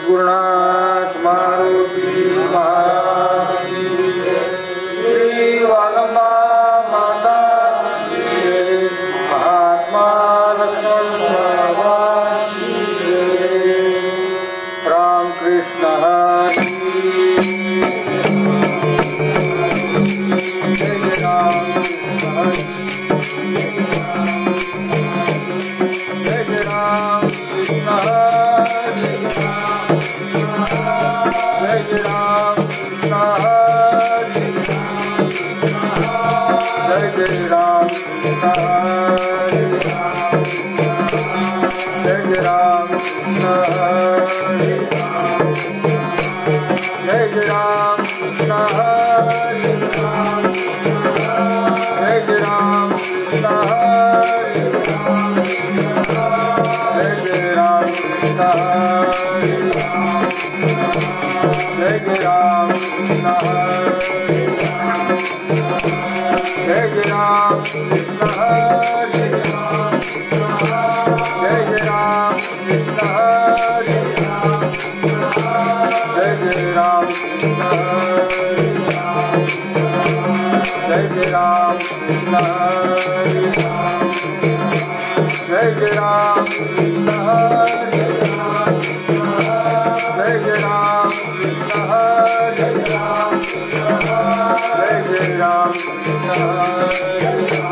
सद्गुरुनाथ मारुति महाराज की जय। श्री वागम्बा माता की जय। महात्मा लक्ष्मण भगवान की जय। राम कृष्ण हरि जय राम कृष्ण हरि जय राम कृष्ण हरि जय राम कृष्ण हरि जय राम कृष्ण हरि जय राम कृष्ण हरि जय राम कृष्ण हरि जय राम कृष्ण हरि जय राम कृष्ण हरि जय राम कृष्ण हरि जय राम कृष्ण हरि जय राम कृष्ण हरि जय राम कृष्ण हरि जय राम कृष्ण हरि जय राम कृष्ण हरि जय राम कृष्ण हरि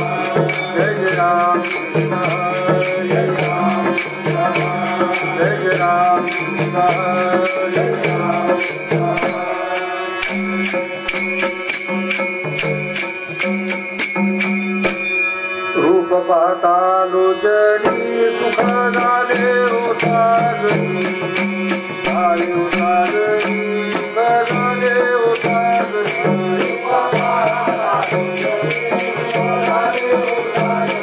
जय राम कृष्ण हरि जय राम कृष्ण हरि जय राम कृष्ण हरि रूप पाहता लोचनी सुख झाले उसागरी झाले उसागरी सुख झाले उसागरी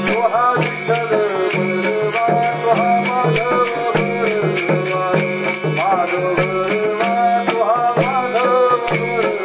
तोहा विठ्ठल बरवा तोहा माधव बरवा माधव बरवा तोहा माधव बरवा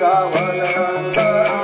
Ram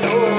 Oh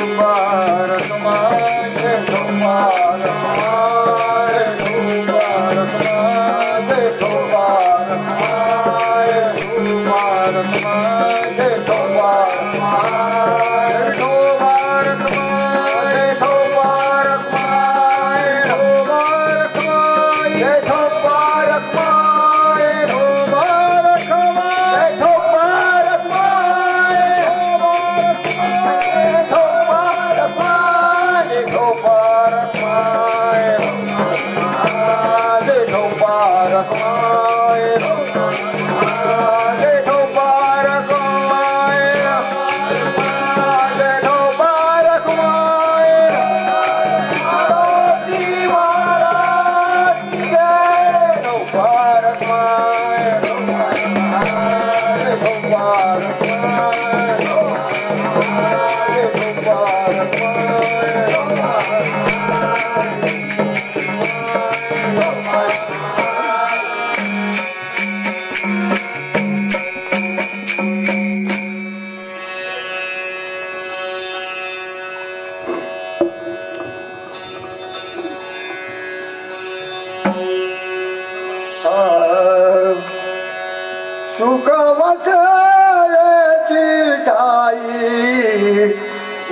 वसयची ठाई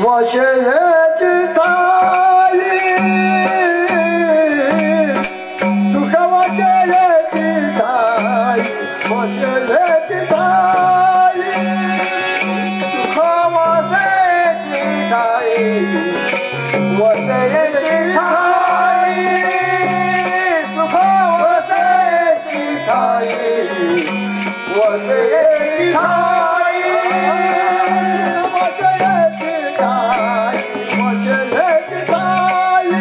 वसयची ठाई सुख वसयची ठाई वसयची ठाई सुख वसयची ठाई वसयची ठाई सुख वसयची ठाई वसयची ठाई वसयची ठाई वसयची ठाई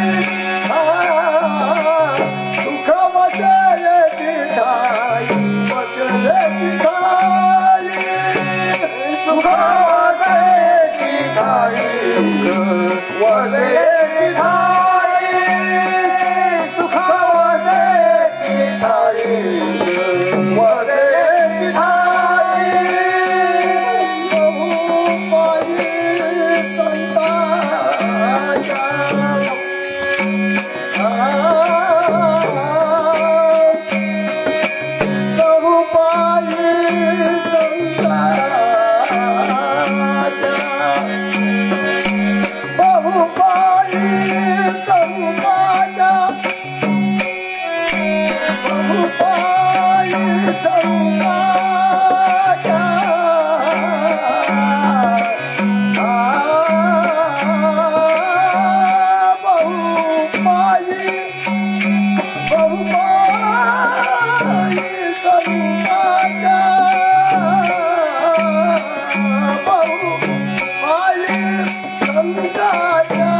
सुख वसयची ठाई वसयची ठाई सुख वसयची ठाई वसयची ठाई सुख वसयची ठाई वसयची ठाई बहुपाई संताच्या बहुपाई संताच्या बहुपाई संताच्या बहुपाई संताच्या बहुपाई बहुपाई संताच्या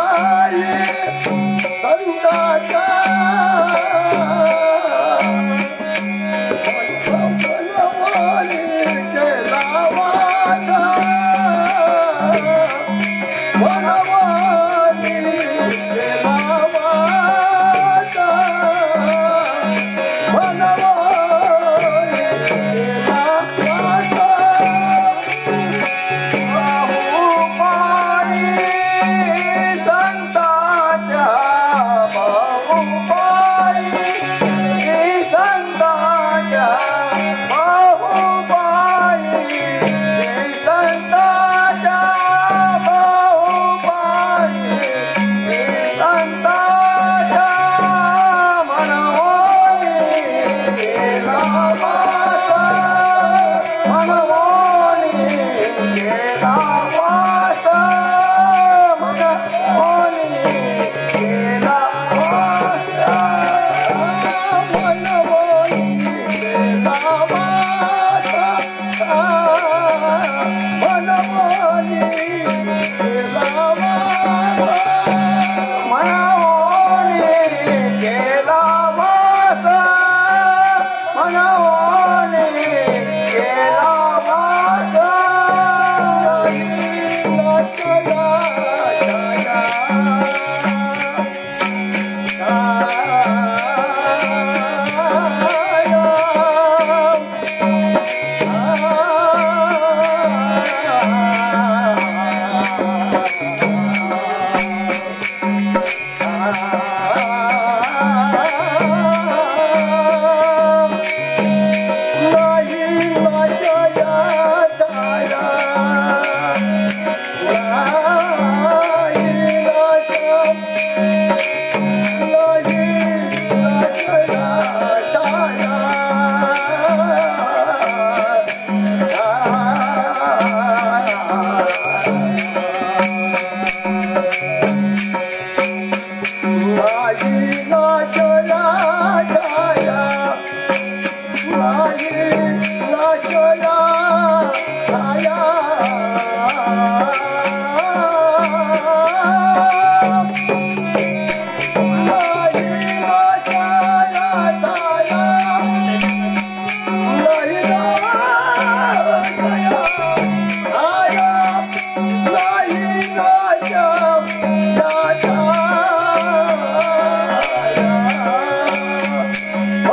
बहुपाई संताच्या बहुपाई संताच्या वनवानी केला वाचा वनवानी केला वाचा वनवानी केला वाचा बहुपाई संताच्या बहुपाई संताच्या बहुपाई संताच्या बहुपाई संताच्या मनमोनी केला वाचा मनमोनी केला वाचा मनमोनी केला वाचा मनमोनी केला वाचा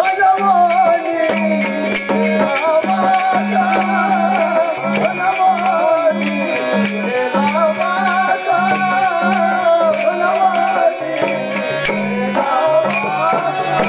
मनमोनी केला वाचा मनमोनी केला वाचा मनमोनी केला वाचा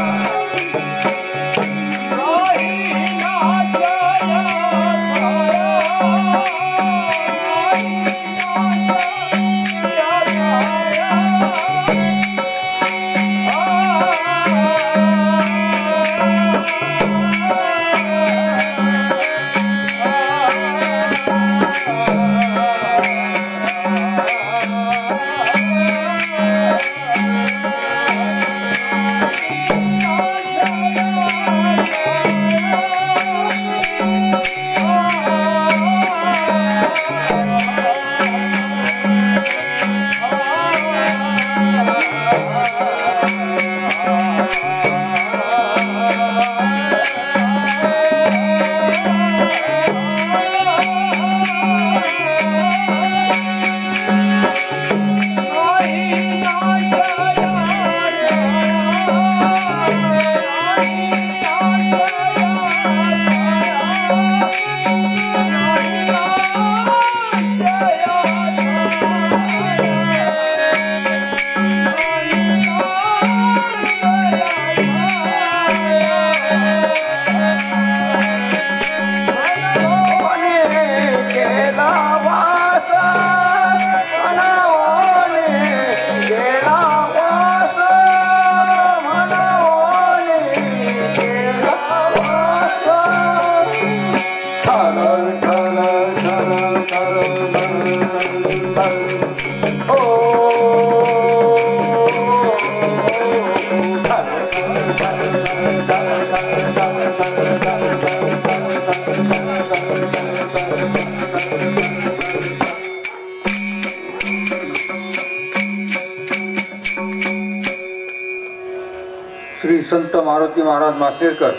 श्री संत मारुती महाराज माकेरकर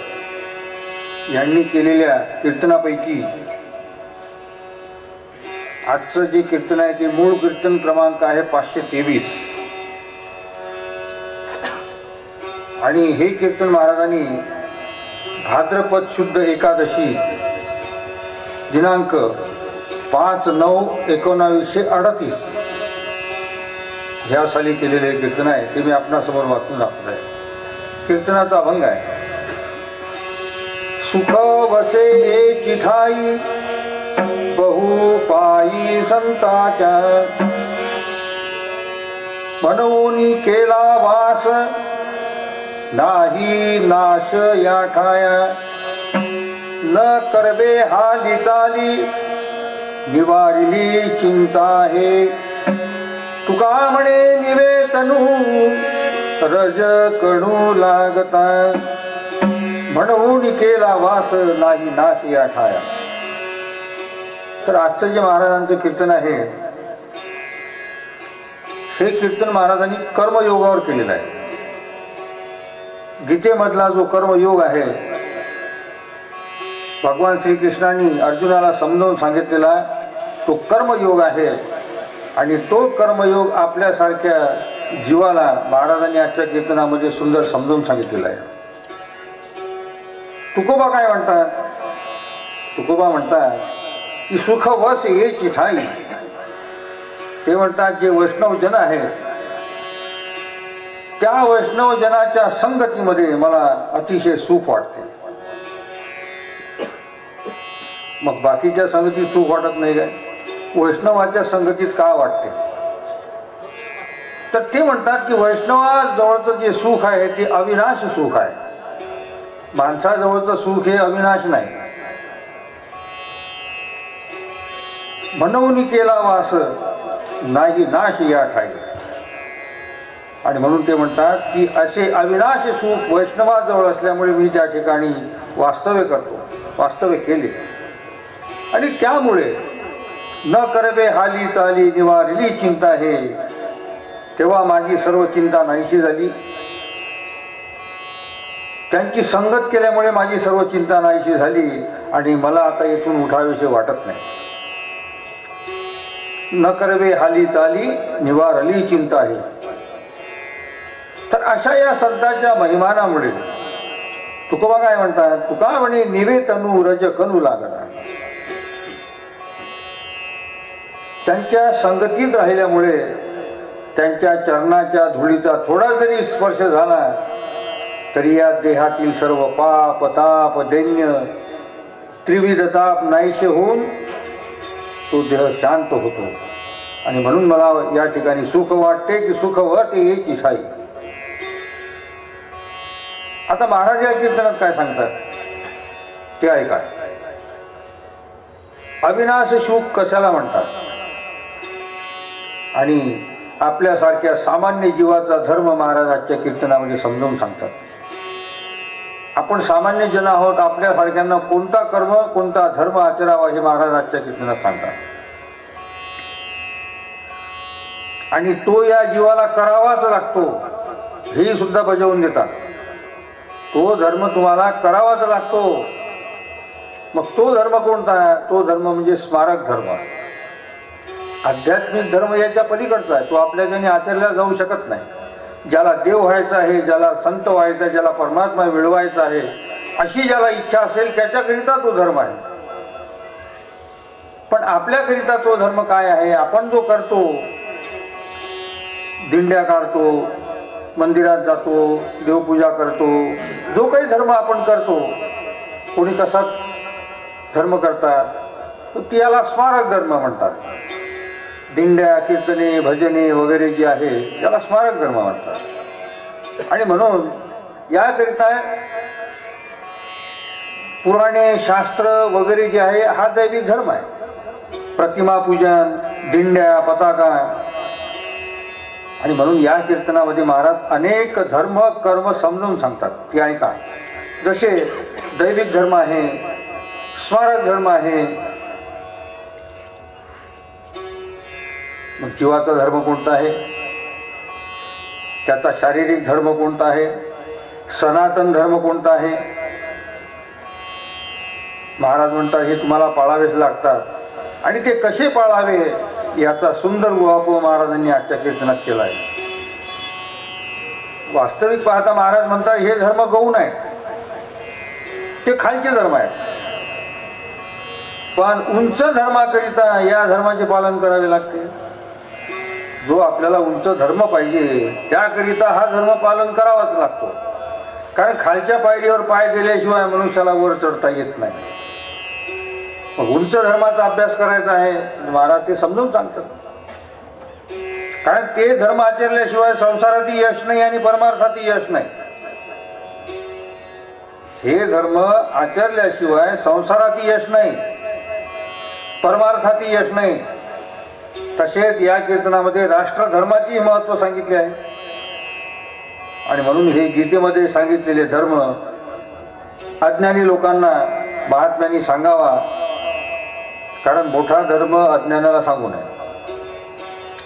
यांनी केलेल्या कीर्तनापैकी आजचं जे कीर्तन आहे ते मूळ कीर्तन क्रमांक आहे 523 आणि हे कीर्तन महाराजांनी भाद्रपद शुद्ध एकादशी दिनांक 5/9/1938 ह्या साली केलेले कीर्तन आहे ते मी आपणासमोर वाचून दाखवत आहे. कीर्तनाचा अभंग आहे. सुख वसे ए चिठाई बहु पायी संताच्या मनवोनी केला वास नाही नाश या ठाया न करबे हाली चाली निवारिली चिंता हे तुका म्हणे निवेतनू रज कणू लागता म्हणून केला वास नाही नाश या ठाया. तर आजचं जे महाराजांचं कीर्तन आहे हे कीर्तन महाराजांनी कर्मयोगावर केलेलं आहे. गीतेमधला जो कर्मयोग आहे भगवान श्रीकृष्णांनी अर्जुनाला समजावून सांगितलेला तो कर्मयोग आहे आणि तो कर्मयोग आपल्यासारख्या जीवाला महाराजांनी आजच्या कीर्तनामध्ये सुंदर समजावून सांगितलेला आहे. तुकोबा काय म्हणतात? तुकोबा म्हणतात की सुख वस ये चिठाई. ते म्हणतात जे वैष्णव जन आहेत त्या वैष्णव जनाच्या संगतीमध्ये मला अतिशय सुख वाटते. मग बाकीच्या संगतीत सुख वाटत नाही काय? वैष्णवाच्या संगतीत का वाटते? तर ते म्हणतात की वैष्णवाजवळचं जे सुख आहे ते अविनाश सुख आहे. माणसाजवळचं सुख हे अविनाश नाही. म्हणून केला वास नाही नाश या ठाई. आणि म्हणून ते म्हणतात की असे अविनाश सुख वैष्णवाजवळ असल्यामुळे मी त्या ठिकाणी वास्तव्य करतो, वास्तव्य केले. आणि त्यामुळे न करबे हाली चाली निवारिली चिंता हे तेव्हा माझी सर्व चिंता नाहीशी झाली. त्यांची संगत केल्यामुळे माझी सर्व चिंता नाहीशी झाली आणि मला आता इथून उठावेसे वाटत नाही. न करबे हाली चाली निवारली चिंता हे. तर अशा या संतांच्या महिमानामुळे तुकोबा काय म्हणतात? तुका म्हणे निवेतनू रज कनू लागला. त्यांच्या संगतीत राहिल्यामुळे त्यांच्या चरणाच्या धुळीचा थोडा जरी स्पर्श झाला तरी या देहातील सर्व पाप ताप दैन्य त्रिविध ताप नाहीसे होऊन तो देह शांत होतो. आणि म्हणून मला या ठिकाणी सुख वाटते की सुख वाटे याची छाई. आता महाराज या कीर्तनात काय सांगतात ते ऐका. अविनाश सुख कशाला म्हणतात आणि आपल्यासारख्या सामान्य जीवाचा धर्म महाराज आजच्या कीर्तनामध्ये समजावून सांगतात. आपण सामान्य जन आहोत, आपल्यासारख्यांना कोणता कर्म कोणता धर्म आचरावा हे महाराज आजच्या कीर्तनात सांगतात. आणि तो या जीवाला करावाच लागतो हे सुद्धा बजावून देतात. तो धर्म तुम्हाला करावाच लागतो. मग तो धर्म कोणता? तो धर्म म्हणजे स्मारक धर्म. आध्यात्मिक धर्म याच्या पलीकडचा आहे, तो आपल्याच्याने आचरला जाऊ शकत नाही. ज्याला देव व्हायचा आहे, ज्याला संत व्हायचा आहे, ज्याला परमात्मा मिळवायचा आहे, अशी ज्याला इच्छा असेल त्याच्याकरिता तो धर्म आहे. पण आपल्याकरिता तो धर्म काय आहे? आपण जो करतो, दिंड्या काढतो, मंदिरात जातो, देवपूजा करतो, जो काही धर्म आपण करतो, कोणी कसा धर्म करतात, तो याला स्मारक धर्म म्हणतात. दिंड्या, कीर्तने, भजने वगैरे जे आहे याला स्मारक धर्म म्हणतात. आणि म्हणून याकरिता पुराणे, शास्त्र वगैरे जे आहे हा दैविक धर्म आहे. प्रतिमा पूजन, दिंड्या, पताका. आणि म्हणून या कीर्तनामध्ये महाराज अनेक धर्म कर्म समजून सांगतात की ऐका. जसे दैविक धर्म आहे, स्मारक धर्म आहे. मग जीवाचा धर्म कोणता आहे? त्याचा शारीरिक धर्म कोणता आहे? सनातन धर्म कोणता आहे? महाराज म्हणतात हे तुम्हाला पाळावेच लागतात. आणि ते कसे पाळावे याचा सुंदर उहापोह महाराजांनी आजच्या कीर्तनात केला आहे. वास्तविक पाहता महाराज म्हणतात हे धर्म गौण आहे, ते खालचे धर्म आहेत. पण उंच धर्माकरिता या धर्माचे पालन करावे लागते. जो आपल्याला उंच धर्म पाहिजे त्याकरिता हा धर्म पालन करावाच लागतो. कारण खालच्या पायरीवर पाय दिल्याशिवाय मनुष्याला वर चढता येत नाही. मग उंच धर्माचा अभ्यास करायचा आहे, महाराज ते समजून सांगतात. कारण ते धर्म आचरल्याशिवाय संसारातही यश नाही आणि परमार्थातही यश नाही. हे धर्म आचरल्याशिवाय संसारातही यश नाही, परमार्थातही यश नाही. तसेच या कीर्तनामध्ये राष्ट्रधर्माचेही महत्व सांगितले आहे. आणि म्हणून हे गीतेमध्ये सांगितलेले धर्म अज्ञानी लोकांना महात्म्यांनी सांगावा. कारण मोठा धर्म अज्ञानाला सांगू नये,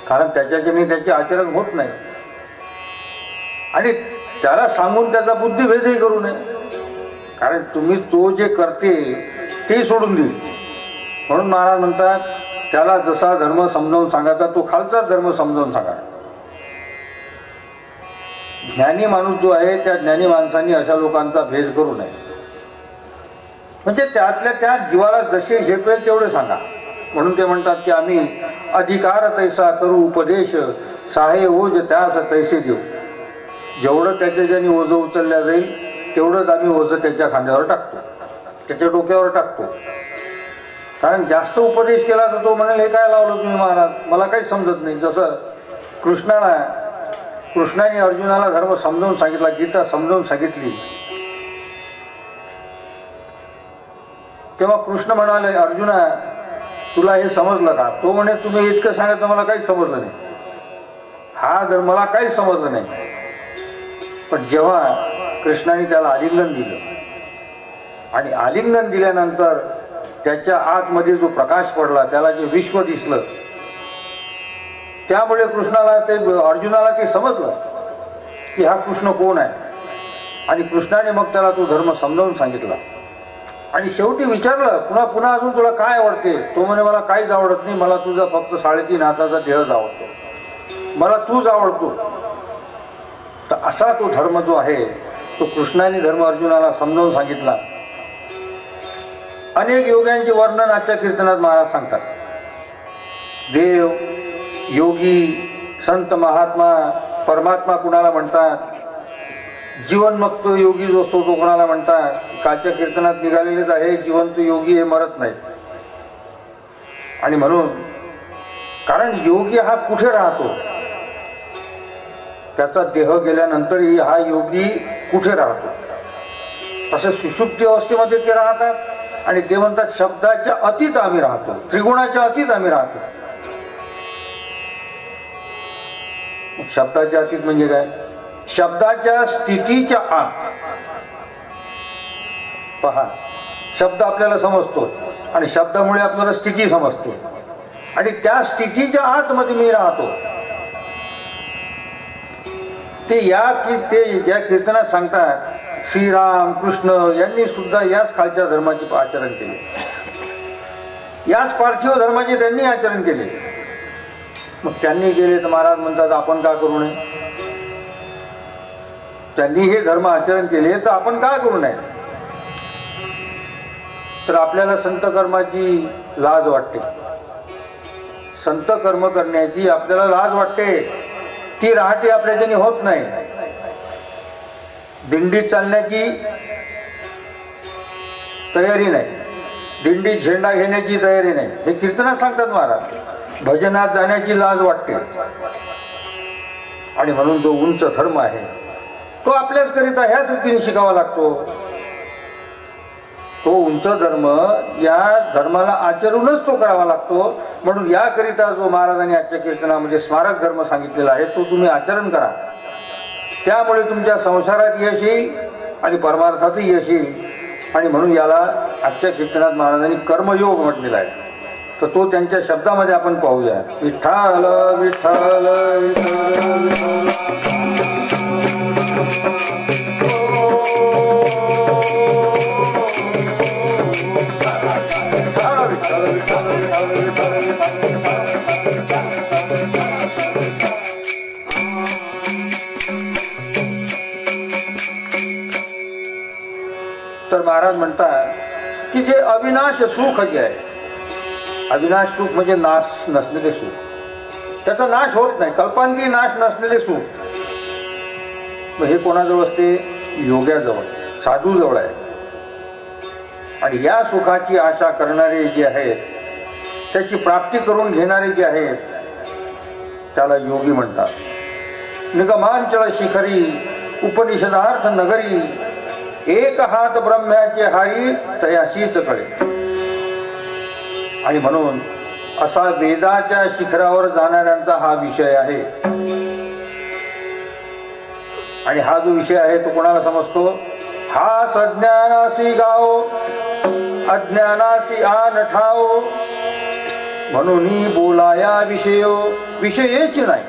कारण त्याच्याने त्याचे आचरण होत नाही. आणि त्याला सांगून त्याचा बुद्धिभेदही करू नये. कारण तुम्ही तो जे करते ते सोडून देईल. म्हणून महाराज म्हणतात त्याला जसा धर्म समजावून सांगायचा तो खालचाच धर्म समजावून सांगा. ज्ञानी माणूस जो आहे त्या ज्ञानी माणसांनी अशा लोकांचा भेद करू नये. म्हणजे त्यातल्या त्या जीवाला जसे झेपेल तेवढे सांगा. म्हणून ते म्हणतात की आम्ही अधिकार तैसा करू उपदेश, साहे ओझ त्यास तैसे देऊ. जेवढं त्याच्या ज्याने ओझं उचलल्या जाईल तेवढंच आम्ही ओझं त्याच्या खांद्यावर टाकतो, त्याच्या डोक्यावर टाकतो. कारण जास्त उपदेश केला तर तो म्हणेल हे काय लावलं तुम्ही महाराज, मला काहीच समजत नाही. जसं कृष्णाने अर्जुनाला धर्म समजावून सांगितला, गीता समजावून सांगितली, तेव्हा कृष्ण म्हणाले अर्जुना तुला हे समजलं का? तो म्हणे तुम्ही इतकं सांगितलं मला काहीच समजलं नाही. हा धर्म मला काहीच समजलं नाही. पण जेव्हा कृष्णाने त्याला आलिंगन दिलं आणि आलिंगन दिल्यानंतर त्याच्या आतमध्ये जो प्रकाश पडला, त्याला जे विश्व दिसलं, त्यामुळे अर्जुनाला ते समजलं की हा कृष्ण कोण आहे. आणि कृष्णाने मग त्याला तो धर्म समजावून सांगितला. आणि शेवटी विचारलं पुन्हा पुन्हा अजून तुला काय आवडते? तो म्हणे मला काहीच आवडत नाही, मला तुझा फक्त 3.5 हाताचा देहच आवडतो, मला तूच आवडतो. तर असा तो धर्म जो आहे तो कृष्णाने धर्म अर्जुनाला समजावून सांगितला. अनेक योग्यांचे वर्णन आजच्या कीर्तनात महाराज सांगतात. देव, योगी, संत, महात्मा, परमात्मा कुणाला म्हणतात, जीवनमुक्त योगी जो असतो तो कोणाला म्हणतात. कालच्या कीर्तनात निघालेलेच आहे जिवंत योगी हे मरत नाहीत. आणि म्हणून कारण योगी हा कुठे राहतो, त्याचा देह गेल्यानंतरही हा योगी कुठे राहतो. असं सुषुप्ती अवस्थेमध्ये ते राहतात. आणि ते म्हणतात शब्दाच्या अतीत आम्ही राहतो, त्रिगुणाच्या अतीत आम्ही राहतो. शब्दाच्या अतीत म्हणजे काय? शब्दाच्या स्थितीच्या आत. पहा, शब्द आपल्याला समजतो आणि शब्दामुळे आपल्याला स्थिती समजते. आणि त्या स्थितीच्या आतमध्ये मी राहतो. ते या कीर्तनात सांगतात श्रीराम कृष्ण यांनी सुद्धा याच खालच्या धर्माचे आचरण केले, याच पार्थिव धर्माचे त्यांनी आचरण केले. मग त्यांनी केले तर महाराज म्हणतात आपण का करू नये? त्यांनी हे धर्म आचरण केले तर आपण का करू नये? तर आपल्याला संत कर्माची लाज वाटते, संत कर्म करण्याची आपल्याला लाज वाटते, ती राहते आपल्याच्याने होत नाही. दिंडीत चालण्याची तयारी नाही, दिंडीत झेंडा घेण्याची तयारी नाही, हे कीर्तनात सांगतात महाराज. भजनात जाण्याची लाज वाटते. आणि म्हणून जो उंच धर्म आहे तो आपल्याच करिता ह्याच रीतीने शिकावा लागतो. तो उंच धर्म, या धर्माला आचरूनच तो करावा लागतो. म्हणून याकरिता जो महाराजांनी आजच्या कीर्तनामध्ये स्मारक धर्म सांगितलेला आहे तो तुम्ही आचरण करा. त्यामुळे तुमच्या संसारात यश येईल आणि परमार्थातही यश येईल. आणि म्हणून याला आजच्या कीर्तनात महाराजांनी कर्मयोग म्हटलेला आहे. तर तो त्यांच्या शब्दामध्ये आपण पाहूया. विठ्ठल विठ्ठल तर महाराज म्हणतात की जे अविनाश सुख जे आहे, अविनाश सुख म्हणजे नाश नसलेले सुख, त्याचा नाश होत नाही, कल्पांती नाश नसलेले सुख. मग हे कोणाजवळ असते? योग्याजवळ, साधूजवळ आहे. आणि या सुखाची आशा करणारे जे आहेत, त्याची प्राप्ती करून घेणारे जे आहेत त्याला योगी म्हणतात. निगमांचल शिखरी उपनिषदार्थ नगरी, एक हात ब्रह्म्याचे हारी तयाशीच कळे. आणि म्हणून असा वेदाच्या शिखरावर जाणाऱ्यांचा हा विषय आहे. आणि हा जो विषय आहे तो कोणाला समजतो? हा सज्ञानासी गाव अज्ञानासी आन ठाव, म्हणून बोलाया विषयेची नाही.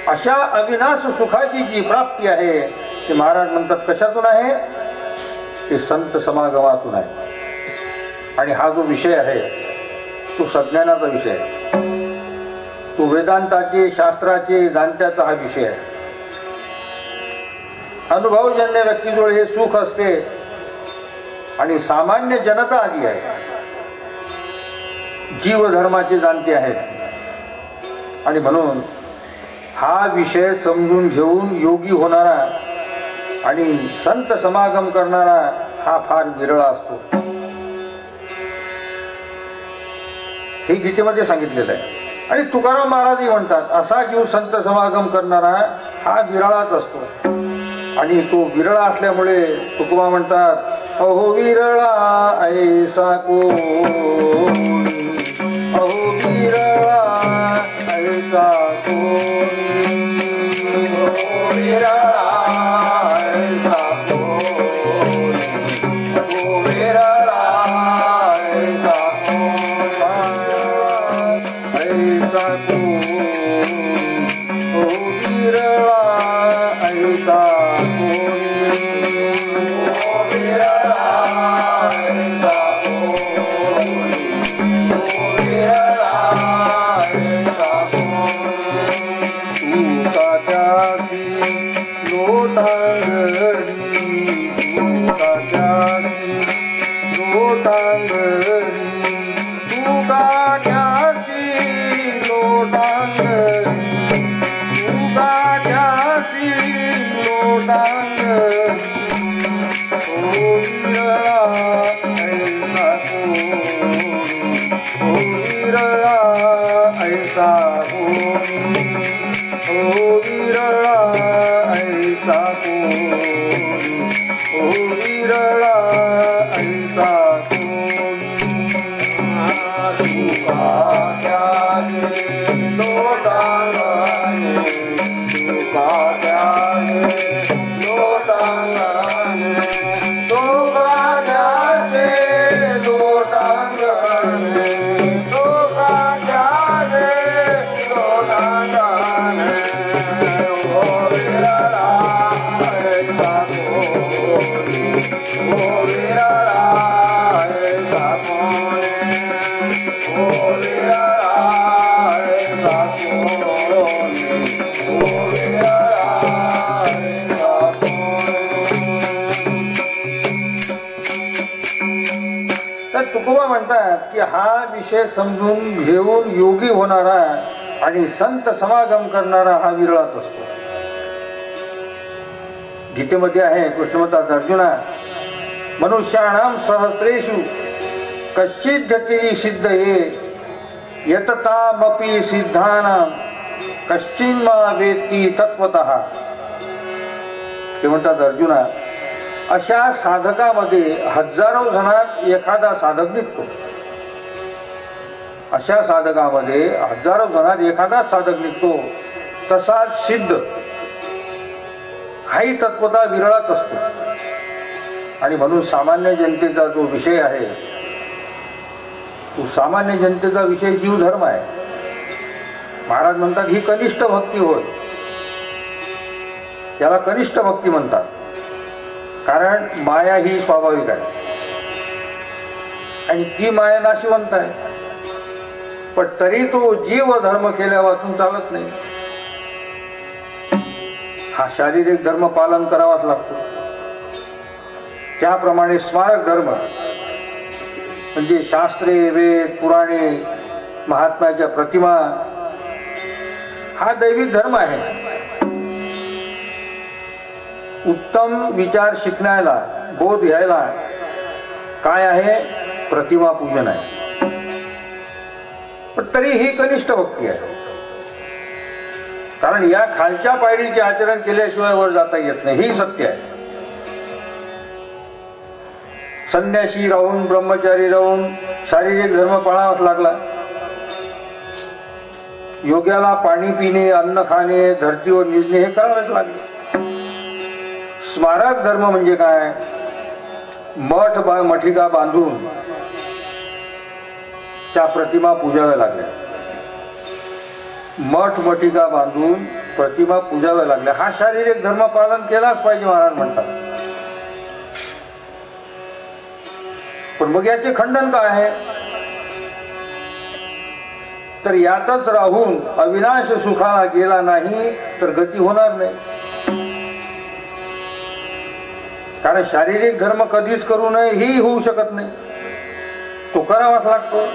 अशा अविनाश सुखाची जी प्राप्ती आहे ते महाराज म्हणतात कशातून आहे? ते संत समागमातून आहे. आणि हा जो विषय आहे तो सज्ञानाचा विषय आहे, तो वेदांताचे शास्त्राचे जाणत्याचा हा विषय आहे. अनुभवजन्य व्यक्तीजवळ हे सुख असते. आणि सामान्य जनता जी आहे, जीवधर्माचे जाणते आहेत. आणि म्हणून हा विषय समजून घेऊन योगी होणारा आणि संत समागम करणारा हा फार विरळा असतो. हे गीतेमध्ये सांगितलेलं आहे. आणि तुकाराम महाराजही म्हणतात असा जीव संत समागम करणारा हा विरळाच असतो. आणि तो विरळा असल्यामुळे तुकोबा म्हणतात अहो विरळा ऐसा कोणी, अहो विरळा ऐसा कोणी, अहो विरळा ऐसा कोणी, अहो विरळा ऐसा कोणी, अहो विरळा ऐसा तर तुकोबा म्हणतात की हा विषय समजून घेऊन योगी होणारा आणि संत समागम करणारा हा विरळाच असतो. गीतेमध्ये आहे, कृष्ण म्हणतात अर्जुना, मनुष्याणाम सहस्रेषु कश्चित् गतिः सिद्धये यततामपि सिद्धानां कश्चिन्मा वेत्ति तत्वतः. ते म्हणतात अर्जुना, अशा साधकामध्ये हजारो जणात एखादा साधक निघतो. अशा साधकामध्ये हजारो जणात एखादा साधक निघतो. तसाच सिद्ध हाही तत्वता विरळाच असतो. आणि म्हणून सामान्य जनतेचा जो विषय आहे तो सामान्य जनतेचा विषय जीवधर्म आहे. महाराज म्हणतात ही कनिष्ठ भक्ती होय. याला कनिष्ठ भक्ती म्हणतात, कारण माया ही स्वाभाविक आहे आणि ती माया नाशिवंत आहे. पण तरी तो जीव धर्म केल्या वाचून चालत नाही. हा शारीरिक धर्म पालन करावाच लागतो. त्याप्रमाणे स्मारक धर्म म्हणजे शास्त्रे, वेद, पुराणे, महात्म्याच्या प्रतिमा हा दैविक धर्म आहे. उत्तम विचार शिकण्याला, बोध घ्यायला काय आहे? प्रतिमा पूजन आहे. पण तरी ही कनिष्ठ भक्ती आहे, कारण या खालच्या पायरीचे आचरण केल्याशिवाय वर जाता येत नाही. ही सत्य आहे. संन्यासी राहून, ब्रह्मचारी राहून शारीरिक धर्म पाळावाच लागला. योग्याला पाणी पिणे, अन्न खाणे, धरतीवर निजणे हे करावेच लागले. स्मारक धर्म म्हणजे काय? मठ मठिका बांधून त्या प्रतिमा पूजाव्या लागल्या. मठ मठिका बांधून प्रतिमा पूजाव्या लागल्या. हा शारीरिक धर्म पालन केलाच पाहिजे महाराज म्हणतात. पण मग याचे खंडन काय आहे? तर यातच राहून अविनाश सुखाला गेला नाही तर गती होणार नाही. कारण शारीरिक धर्म कधीच करू नये ही होऊ शकत नाही. तो करावाच लागतो.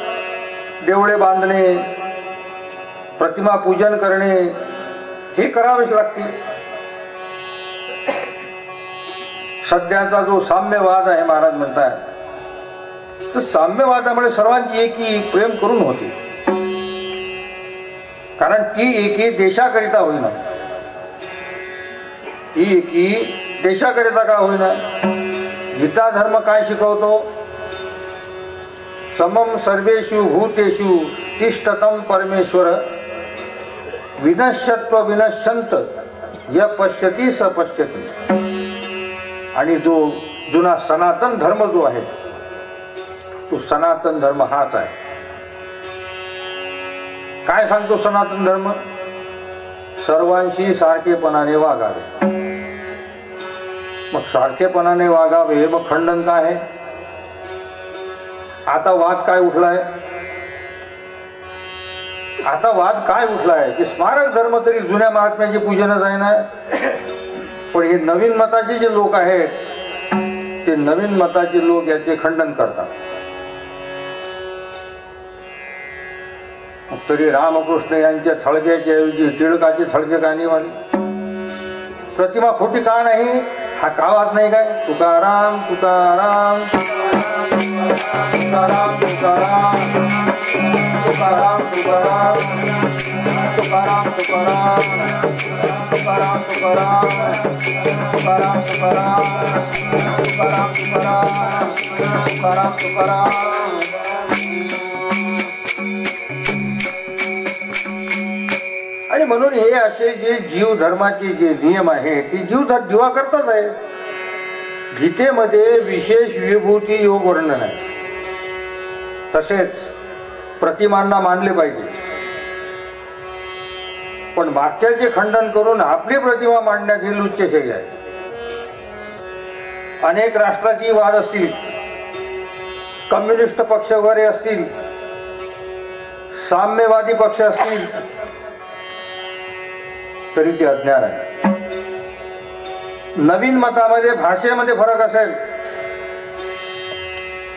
देवळे बांधणे, प्रतिमा पूजन करणे हे करावेच लागते. सध्याचा जो साम्यवाद आहे महाराज म्हणतात, तर साम्यवादामुळे सर्वांची एकी प्रेम करून होते. कारण ती एकी देशाकरिता होईना. ही एकी देशाकरिता का होईना? गीता धर्म काय शिकवतो? समम सर्वेषु भूतेषु तिष्ठतं परमेश्वर विनश्यत्व विनश्यंत य पश्यति स पश्यति. आणि जो जुना सनातन धर्म जो आहे तो सनातन धर्म हाच आहे. काय सांगतो सनातन धर्म? सर्वांशी सारखेपणाने वागावे. मग सारखेपणाने वागावे, मग खंडन काय आहे? आता वाद काय उठलाय? आता वाद काय उठलाय की स्मारक धर्म तरी जुन्या महात्म्याचे पूजनच आहे ना. पण हे नवीन मताचे जे लोक आहेत ते नवीन मताचे लोक याचे खंडन करतात. तरी रामकृष्ण यांच्या थळग्याच्या ऐवजी टिळकाचे थळगे का निघाले? प्रतिमा खोटी का नाही? हा का वाद नाही काय? तुकाराम तुकाराम तुकाराम तुकाराम तुकाराम तुकाराम तुकाराम तुकाराम तुकाराम तुकाराम तुकाराम तुकाराम तुकाराम तुकाराम. आणि म्हणून हे असे जे जीव धर्माचे जे नियम आहे ते जीव दिवा करताच आहे. गीतेमध्ये विशेष विभूती योग वर्णन आहे. तसेच प्रतिमांना मानले पाहिजे. पण मागच्याचे खंडन करून आपली प्रतिमा मांडण्यात ही लुच्चशाही आहे. अनेक राष्ट्राची वाद असतील, कम्युनिस्ट पक्ष वगैरे असतील, साम्यवादी पक्ष असतील तरी ते अज्ञान आहे. नवीन मतामध्ये भाषेमध्ये फरक असेल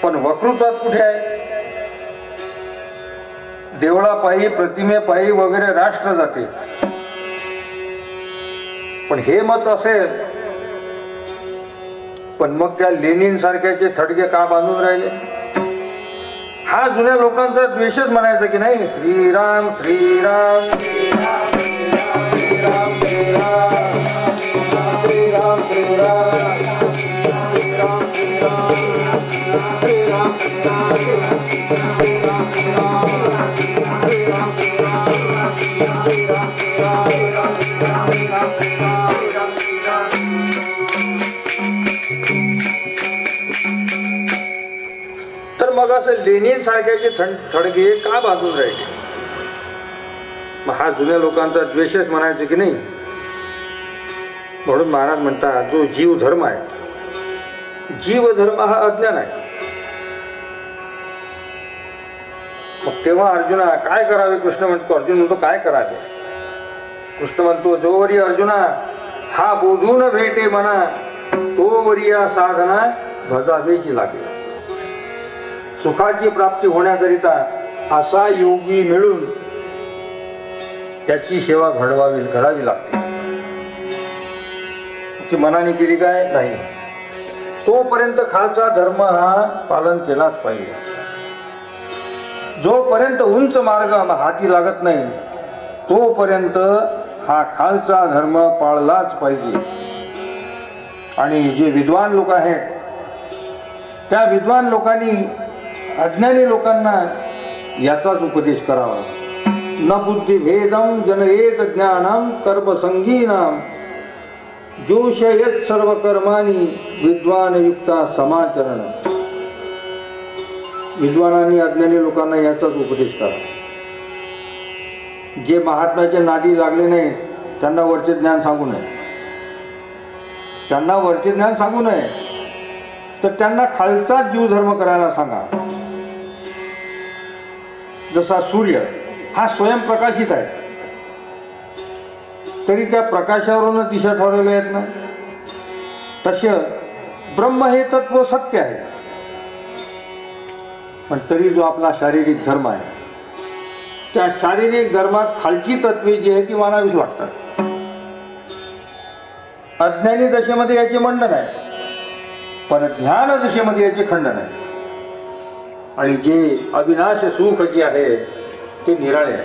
पण वक्तृत्वात कुठे आहे? देवळापायी प्रतिमेपायी वगैरे राष्ट्र जाते. पण हे मत असेल पण मग त्या लेनिन सारख्याचे थडगे का बांधून राहिले? हा जुन्या लोकांचा द्वेषच म्हणायचा की नाही. श्रीराम श्रीराम श्रीराम श्रीराम श्रीराम तर मग असं लेनिन सारख्याचे थडगे का बांधून राहिले? मग हा जुन्या लोकांचा द्वेषच म्हणायचं की नाही. म्हणून महाराज म्हणतात जो जीव धर्म आहे, जीव धर्म हा अज्ञान आहे. मग तेव्हा अर्जुना काय करावे? कृष्ण म्हणतो, अर्जुन म्हणतो काय करावे? कृष्ण म्हणतो जोवरी अर्जुना हा बोधून भेटे म्हणा तोवरी या साधना भजावेची लागेल. सुखाची प्राप्ती होण्याकरिता असा योगी मिळून त्याची सेवा घडावी लागते. ती मनाने केली काय नाही. तोपर्यंत खालचा धर्म हा पालन केलाच पाहिजे. जोपर्यंत उंच मार्ग हाती लागत नाही तोपर्यंत हा खालचा धर्म पाळलाच पाहिजे. आणि जे विद्वान लोक आहेत त्या विद्वान लोकांनी अज्ञानी लोकांना याचाच उपदेश करावा. न बुद्धी भेदम जनयेत ज्ञानम कर्मसंगीनाम जोषयत सर्व कर्मानी विद्वान युक्ता समाचरण. विद्वानांनी अज्ञानी लोकांना याचाच उपदेश करा. जे महात्म्याच्या नादी लागले नाही त्यांना वरचे ज्ञान सांगू नये. त्यांना वरचे ज्ञान सांगू नये तर त्यांना खालचाच जीव धर्म करायला सांगा. जसा सूर्य हा स्वयंप्रकाशित आहे तरी त्या प्रकाशावरून दिशा ठरवल्या आहेत ना, तसे ब्रह्म हे तत्व सत्य आहे. पण तरी जो आपला शारीरिक धर्म आहे त्या शारीरिक धर्मात खालची तत्वे जी आहे ती मानावीच लागतात. अज्ञानी दशेमध्ये याचे मंडन आहे पण ज्ञान दशेमध्ये याचे खंडन आहे. आणि जे अविनाश सुख जे आहे ते निराळे आहे.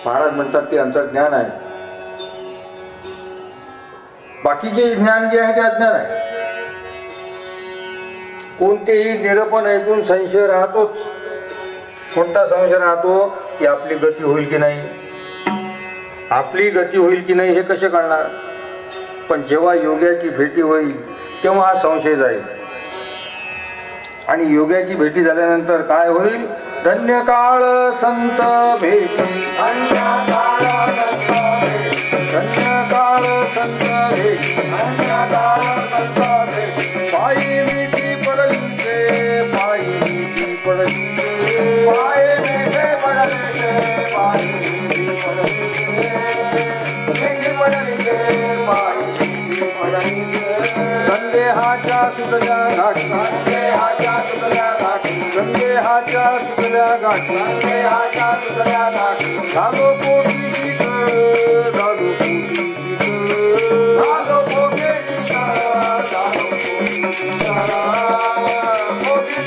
महाराज म्हणतात ते अंतर्ज्ञान आहे. बाकीचे ज्ञान जे आहे ते अज्ञान आहे. कोणतेही निरूपण ऐकून संशय राहतोच. कोणता संशय राहतो की आपली गती होईल की नाही, आपली गती होईल की नाही हे कसे कळणार? पण जेव्हा योग्याची भेटी होईल तेव्हा हा संशय जाईल. आणि योग्याची भेटी झाल्यानंतर काय होईल? धन्य काळ संत भेटी, धन्य काळ संत भेटी, पायी मिठी पडलीचे, पायी मिठी पडलीचे, पायी मिठी पडलीचे, पायी मिठी पडलीचे, पायी मिठी पडलीचे. संदेहाच्या सुटल्या घाटी, संदेहाच्या सुटल्या घाटी, संदेहाच्या सुटल्या घाटी, संदेहाच्या सुटल्या घाटी. झालो पोटी झालो पोटी झालो पोटी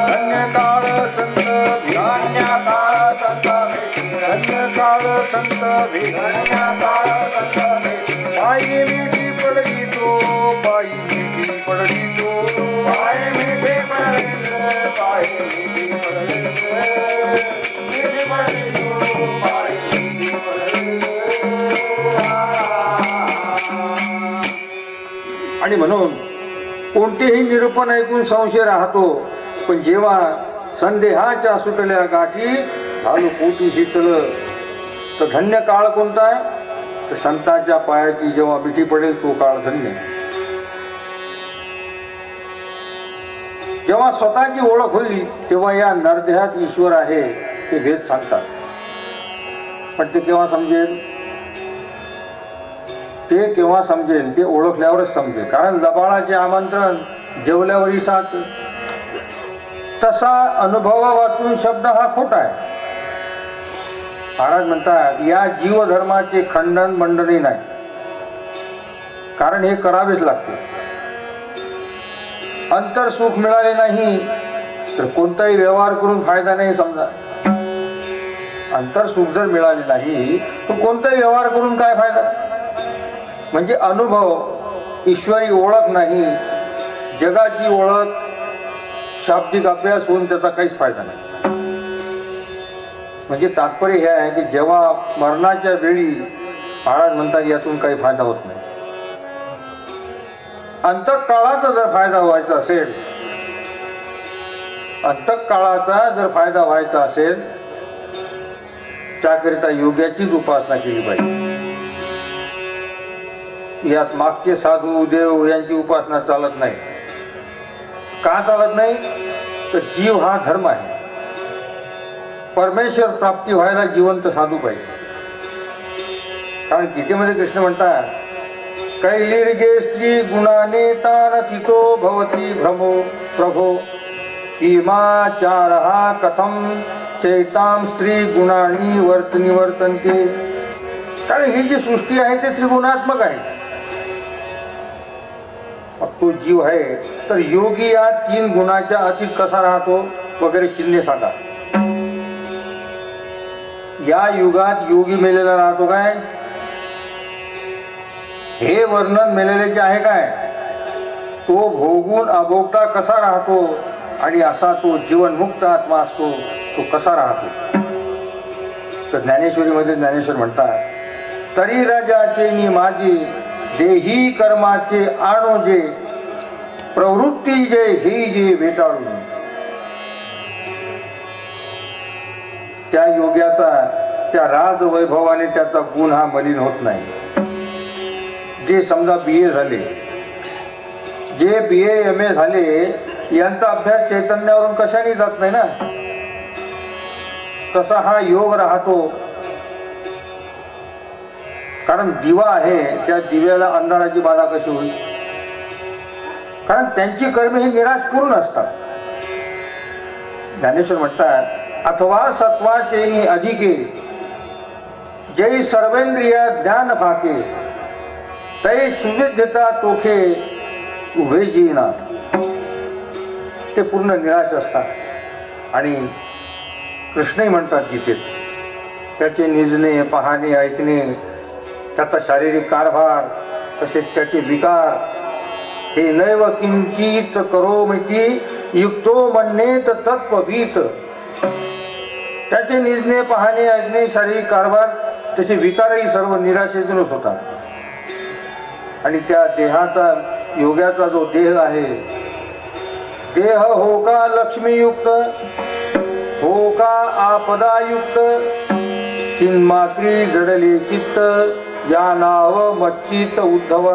धन्य काळ संत, धन्य काळ संत, धन्य काळ संत, धन्य काळ संत. पायी मिठी पडली तो, पायी मिठी पडली तो, पायी मिठी पडली तो, पायी मिठी पडली तो, मिठी पडली तो, पायी मिठी पडली तो. आणि म्हणून कोणतेही निरूपण ऐकून संशय राहतो पण जेव्हा संदेहाच्या सुटल्या गाठी झालो पोटी शीतल तर धन्य काळ कोणता आहे? तर संतांच्या पायाची जेव्हा मिठी पडेल तो काळ धन्य. जेव्हा स्वतःची ओळख होईल तेव्हा या नरदेहात ईश्वर आहे ते भेद सांगतात. पण ते केव्हा समजेल? ते केव्हा समजेल? ते ओळखल्यावरच समजेल. कारण लबाळाचे आमंत्रण जेवल्यावरही साच. तसा अनुभव वाचून शब्द हा खोटा आहे. महाराज म्हणतात या जीवधर्माचे खंडन बंडनही नाही, कारण हे करावेच लागते. अंतर सुख मिळाले नाही तर कोणताही व्यवहार करून फायदा नाही. समजा अंतर सुख जर मिळाले नाही तर कोणताही व्यवहार करून काय फायदा? म्हणजे अनुभव, ईश्वरी ओळख नाही, जगाची ओळख, शाब्दिक अभ्यास होऊन त्याचा काहीच फायदा नाही. म्हणजे तात्पर्य हे आहे की जेव्हा मरणाच्या वेळी महाराज म्हणतात यातून काही फायदा होत नाही. अंतकाळाचा जर फायदा व्हायचा असेल, अंतकाळाचा जर फायदा व्हायचा असेल त्याकरिता योग्याचीच उपासना केली पाहिजे. यात मागचे साधू देव यांची उपासना चालत नाही. का चालत नाही? तर जीव हा धर्म आहे. परमेश्वर प्राप्ती व्हायला जिवंत साधू पाहिजे. कारण गीतेमध्ये कृष्ण म्हणतात कैलिर्गे स्त्री गुणाने तान तितो भवती भ्रमो प्रभो किमाचारहा कथम चैताम स्त्री गुणानी वर्तन्ते. कारण ही जी सृष्टी आहे ते त्रिगुणात्मक आहे. तो जीव आहे तर योगी या 3 गुणाच्या अतीत कसा राहतो वगैरे चिन्हे सांगा. या युगात योगी मेलेला राहतो काय? हे वर्णन मेलेल्याचे आहे काय? तो भोगून अभोगता कसा राहतो आणि असा तो जीवनमुक्त आत्मा असतो तो कसा राहतो? तर ज्ञानेश्वरीमध्ये ज्ञानेश्वर म्हणतात तरी राजाचे नि माझे देही कर्माचे आणोजे प्रवृत्ती जे ही जे भेटाळून. त्या योग्याचा त्या राजवैभवाने त्याचा गुण हा मलिन होत नाही. जे समजा BA झाले, जे BA MA झाले यांचा अभ्यास चैतन्यावरून कशाने जात नाही ना, तसा हा योग राहतो. कारण दिवा आहे त्या दिव्याला अंधाराची बाधा कशी होईल? कारण त्यांची कर्मे ही निराशपूर्ण असतात. ज्ञानेश्वर म्हणतात अथवा सत्वाचेनी अधिके जै सर्वेंद्रिय ध्यान फाके तै सुविध्यता तोखे उभे जीना. ते पूर्ण निराश असतात. आणि कृष्णही म्हणतात गीतेत त्याचे निजणे पाहणे ऐकणे, त्याचा शारीरिक कारभार, तसेच त्याचे विकार हे नैव किंचित करोमिति युक्तो म्हणेत तत्वभीत. त्याचे निजणे पाहणे ऐकणे शारीरिक कारभार तसे विकारही सर्व निराशेतूनच होतात. आणि त्या देहाचा योगाचा जो देह आहे, देह हो का लक्ष्मीयुक्त, हो का आपदायुक्त, चिन्मात्री जडले चित्त या नाव मच्चित उद्धव.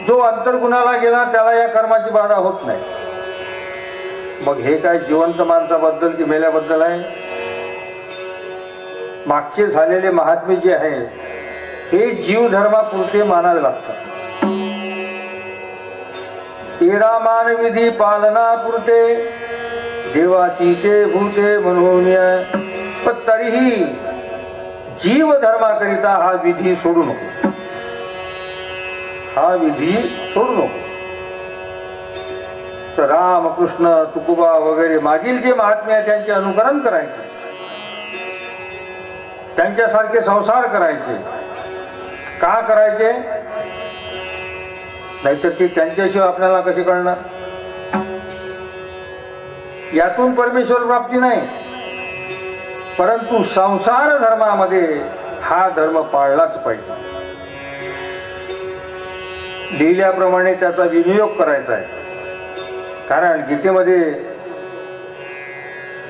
जो अंतर्गुणाला गेला त्याला या कर्माची बाधा होत नाही. मग हे काय जिवंत माणसाबद्दल की मेल्याबद्दल आहे? मागचे झालेले महात्मे जे आहे हे जीवधर्मापुरते मानावे लागतात. एरामान विधी पालनापुरते देवाची ते भूते म्हणून, पण तरीही जीवधर्माकरिता हा विधी सोडू नको. हा विधी सोडू नको. तर राम कृष्ण तुकोबा वगैरे मागील जे महात्मे आहेत त्यांचे अनुकरण करायचे, त्यांच्यासारखे संसार करायचे. का करायचे? नाहीतर ते त्यांच्याशिवाय आपल्याला कसे कळणार? यातून परमेश्वर प्राप्ती नाही. परंतु संसार धर्मामध्ये हा धर्म पाळलाच पाहिजे. लिहिल्याप्रमाणे त्याचा विनियोग करायचा आहे. कारण गीतेमध्ये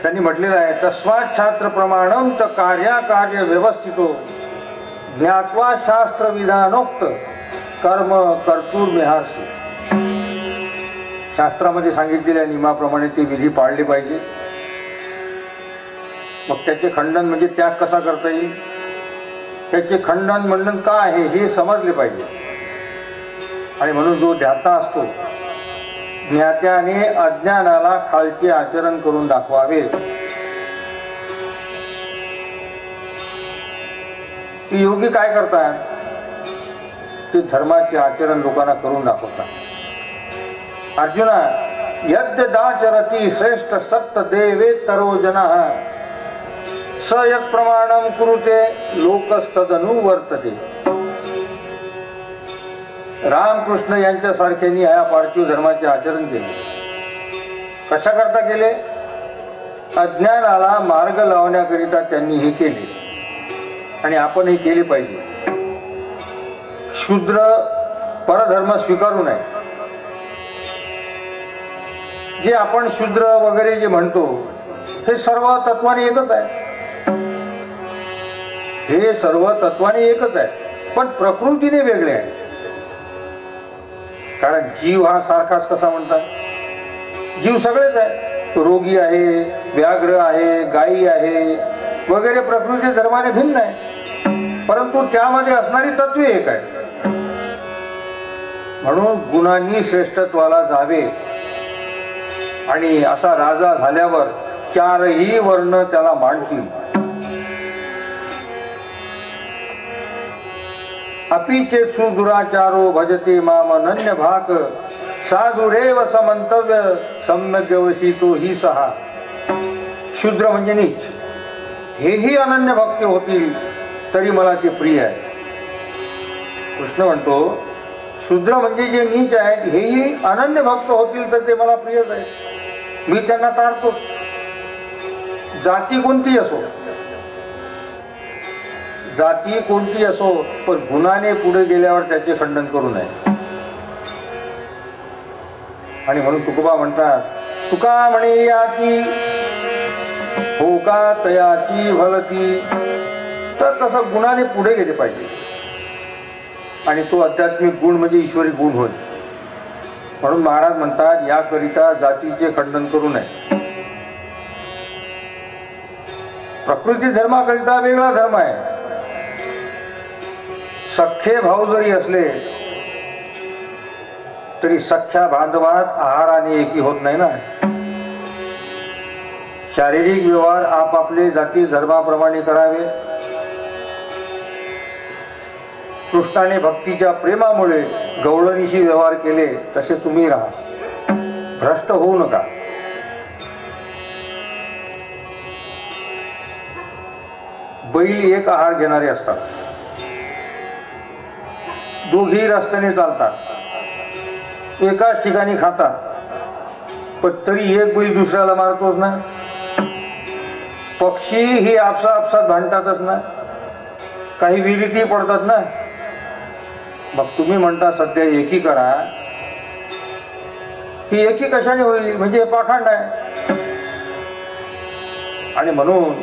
त्यांनी म्हटलेलं आहे तस्मात् शास्त्र प्रमाणम त कार्य व्यवस्थितो ज्ञात्वा शास्त्र विधानोक्त कर्म कर्तुर्मिहासी. शास्त्रामध्ये सांगितलेल्या नियमाप्रमाणे ते विधी पाळले पाहिजे. मग त्याचे खंडन म्हणजे त्याग कसा करता येईल, त्याचे खंडन मंडन का आहे हे समजले पाहिजे. आणि म्हणून जो ध्याता असतो, ज्ञात्याने अज्ञानाला खालचे आचरण करून दाखवावे. योगी काय करतात, ते धर्माचे आचरण लोकांना करून दाखवतात. अर्जुना, यद्यदाचरती श्रेष्ठ सत्त देवेतरो जनः स यत् प्रमाणम कुरुते लोकस्तदनुवर्तते. रामकृष्ण यांच्या सारख्यांनी या पार्थिव धर्माचे आचरण केले. कशा करता केले? अज्ञानाला मार्ग लावण्याकरिता त्यांनी हे केले आणि आपणही केले पाहिजे. शूद्र परधर्म स्वीकारू नये. जे आपण शूद्र वगैरे जे म्हणतो हे सर्व तत्वाने एकच आहे. हे सर्व तत्वाने एकच आहे, पण प्रकृतीने वेगळे आहे. कारण जीव हा सारखाच कसा म्हणतात, जीव सगळेच आहे. रोगी आहे, व्याघ्र आहे, गायी आहे वगैरे प्रकृती धर्माने भिन्न आहे, परंतु त्यामध्ये असणारी तत्वे एक आहे. म्हणून गुणांनी श्रेष्ठत्वाला जावे. आणि असा राजा झाल्यावर चारही वर्ण त्याला मानतील. अपि चेत्सु दुराचारो भजते माम अनन्य भाक साधुरेव समंतव्य सम्यग्यवसितो ही सहा. शूद्र म्हणजे नीच, हेही अनन्य भक्त होतील तरी मला ते प्रिय आहे. कृष्ण म्हणतो शूद्र म्हणजे जे नीच आहेत हेही अनन्य भक्त होतील तर ते मला प्रियच आहे. मी त्यांना तारतो. जाती कोणती असो, जाती कोणती असो, पण गुणाने पुढे गेल्यावर त्याचे खंडन करू नये. आणि म्हणून तुकोबा म्हणतात, तुका म्हणे याती हो का तयाची भलती. तर तसं गुणाने पुढे गेले पाहिजे. आणि तो आध्यात्मिक गुण म्हणजे ईश्वरी गुण होय. म्हणून महाराज म्हणतात याकरिता जातीचे खंडन करू नये. प्रकृती धर्माकरिता वेगळा धर्म आहे. सख्खे भाऊ जरी असले तरी सख्या बांधवात आहाराने एकी होत नाही ना. शारीरिक व्यवहार आपापले जाती धर्माप्रमाणे करावे. कृष्णाने भक्तीच्या प्रेमामुळे गवळणीशी व्यवहार केले तसे तुम्ही राहा. भ्रष्ट होऊ नका. बैल एक आहार घेणारे असतात. दोघी रस्त्याने चालतात, एकाच ठिकाणी खातात, पण तरी एक बैल दुसऱ्याला मारतोच ना. पक्षी ही आपसात भांडतातच ना. काही विहिरीतही पडतात ना. मग तुम्ही म्हणता सध्या एकी करा. ही एकी कशाने होईल, म्हणजे हे पाखंड आहे. आणि म्हणून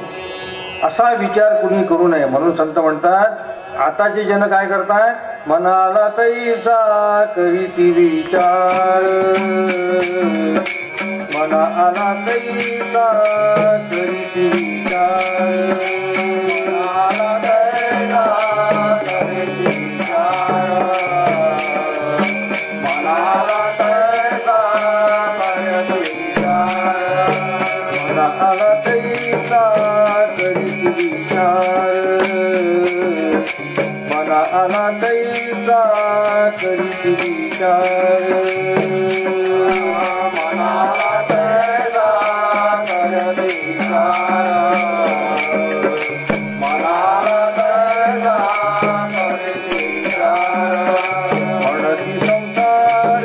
असा विचार कुणी करू नये. म्हणून संत म्हणतात आताचे जन काय करताय, मनाला तैसा करीती विचार, मनाला तैसा करीती विचार, मनाला तैसा करीती विचार, मनाला तैसा करीती विचार, मनाला तैसा करीती विचार, मनाला तैसा करीती विचार, मनाला तैसा करीती विचार, मनाला तैसा करीती विचार. म्हणती संसार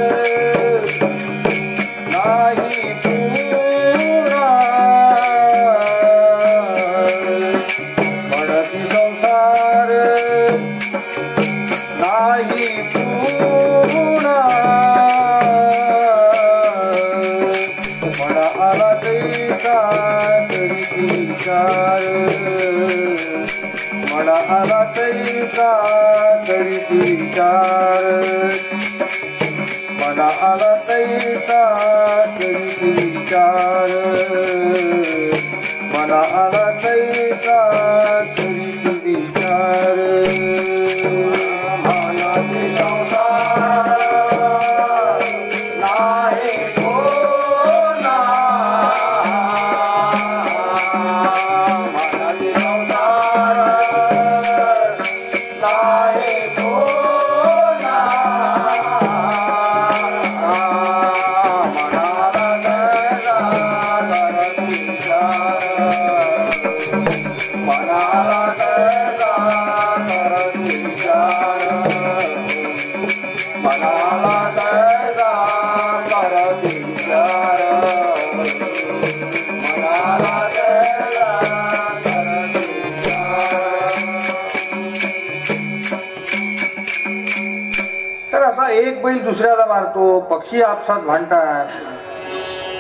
नाही पुरा, म्हणती संसार नाही पुरा, म्हणा आला तैसा करीती विचार, म्हणा आला तैसा करीती विचार, मना आला तैसा करीत विचार मना आला तैसा करीत विचार मनाची संसार नाही कोणा मनाची संसार नाही कोणा मनाला गळा करत विचार मनाला गळा करत विचार मनाला गळा करत विचार मनाला गळा करत विचार तर असा एक बैल दुसऱ्याला मारतो, पक्षी आपसात भांडतात,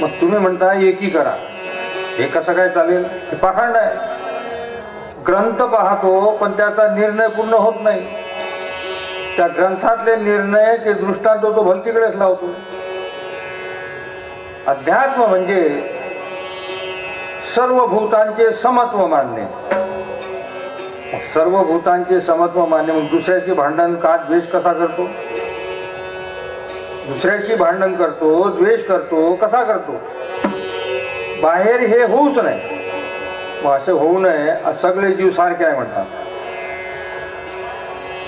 मग तुम्ही म्हणता एकी करा. हे कसं काय चालेल? हे पाखंड आहे. ग्रंथ पाहतो पण त्याचा निर्णय पूर्ण होत नाही. त्या ग्रंथातले निर्णय ते दृष्टांत तो भलतीकडेच लावतो. अध्यात्म म्हणजे सर्व भूतांचे समत्व मानणे. सर्व भूतांचे समत्व मानणे मग दुसऱ्याशी भांडण का द्वेष कसा करतो? दुसऱ्याशी भांडण करतो, द्वेष करतो, कसा करतो? बाहेर हे होऊच नाही. मग असं होऊ नये. सगळे जीव सारखे आहे म्हणतात.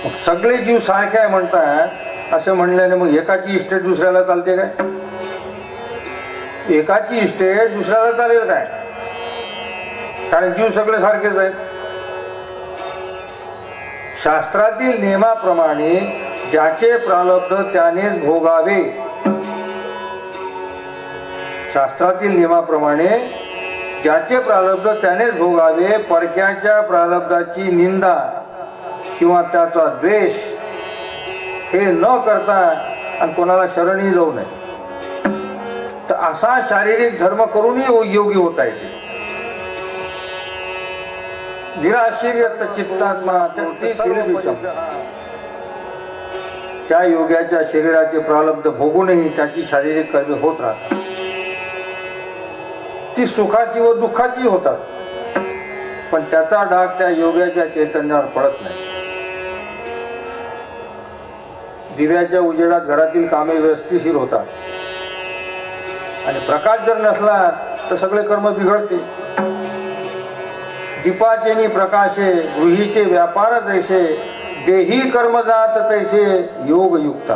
मग सगळे जीव सारखे आहे म्हणतात असं म्हणल्याने मग एकाची इस्टेट दुसऱ्याला चालते काय? एकाची इस्टेट दुसऱ्याला चालेल काय? कारण जीव सगळे सारखेच आहेत. शास्त्रातील नियमाप्रमाणे ज्याचे प्रारब्ध त्यानेच भोगावे. शास्त्रातील नियमाप्रमाणे ज्याचे प्रारब्ध त्यानेच भोगावे. परक्याच्या प्रारब्धाची निंदा किंवा त्याचा द्वेष हे न करता आणि कोणाला शरणी जाऊ नये. तर असा शारीरिक धर्म करूनही योगी होता येते. निराशीर्यत चित्तात्मा त्या योग्याच्या शरीराचे प्रारब्ध भोगूनही त्याची शारीरिक कर्मे होत राहतात. ती सुखाची व दुःखाची होतात, पण त्याचा डाग त्या योग्याच्या चैतन्यावर पडत नाही. दिव्याच्या उजेडात घरातील कामे व्यवस्थिशीर होतात आणि प्रकाश जर नसला तर सगळे कर्म बिघडते. दीपाचेनी प्रकाशे गृहीचे व्यापार जैसे देही कर्म जात तैसे योग युक्ता.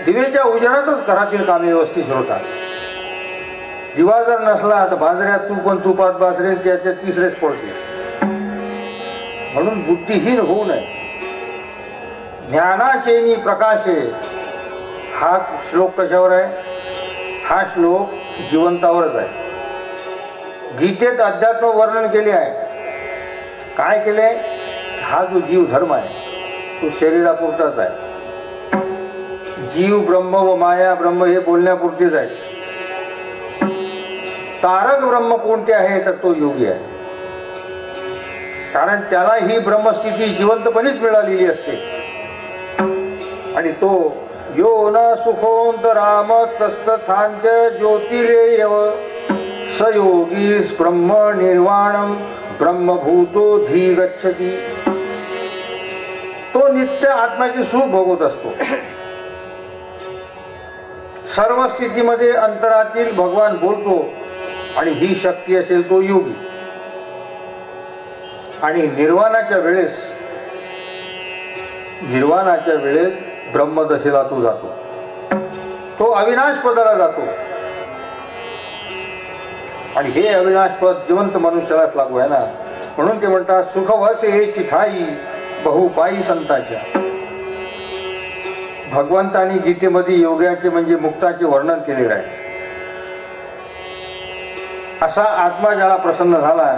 दिव्याच्या उजेडातच घरातील कामे व्यवस्थित होतात. दिवा जर नसला तर बाजऱ्यात तूप पण तुपात बाजरे त्याच्या तिसरेच पडते. म्हणून बुद्धिहीन होऊ नये. ज्ञानाचेनी प्रकाशे हा श्लोक कशावर आहे? हा श्लोक जिवंतावरच आहे. गीतेत अध्यात्म वर्णन केले आहे. काय केले? हा जो जीव धर्म आहे तो शरीरापुरताच आहे. जीव ब्रह्म व माया ब्रह्म हे बोलण्यापुरतेच आहे. तारक ब्रह्म कोणते आहे? तर तो योगी आहे. कारण त्याला ही ब्रह्मस्थिती जिवंतपणेच मिळालेली असते. आणि तो यो न सुखोंतराम तस्तथांच ज्योतिरेयव सयोगी ब्रह्म निर्वाणम ब्रह्मभूतो धी गच्छति. तो नित्य आत्म्याचे सुख भोगत असतो. सर्व स्थितीमध्ये अंतरातील भगवान बोलतो आणि ही शक्ती असेल तो योगी. आणि निर्वाणाच्या वेळेस ब्रह्मदशेला तो जातो. तो अविनाश पदाला जातो. आणि हे अविनाश पद जिवंत मनुष्यालाच लागू आहे ना. म्हणून ते म्हणतात सुखवसे चिठाई बहुपाई संताच्या. भगवंतानी गीतेमध्ये योग्याचे म्हणजे मुक्ताचे वर्णन केलेले आहे. असा आत्मा ज्याला प्रसन्न झाला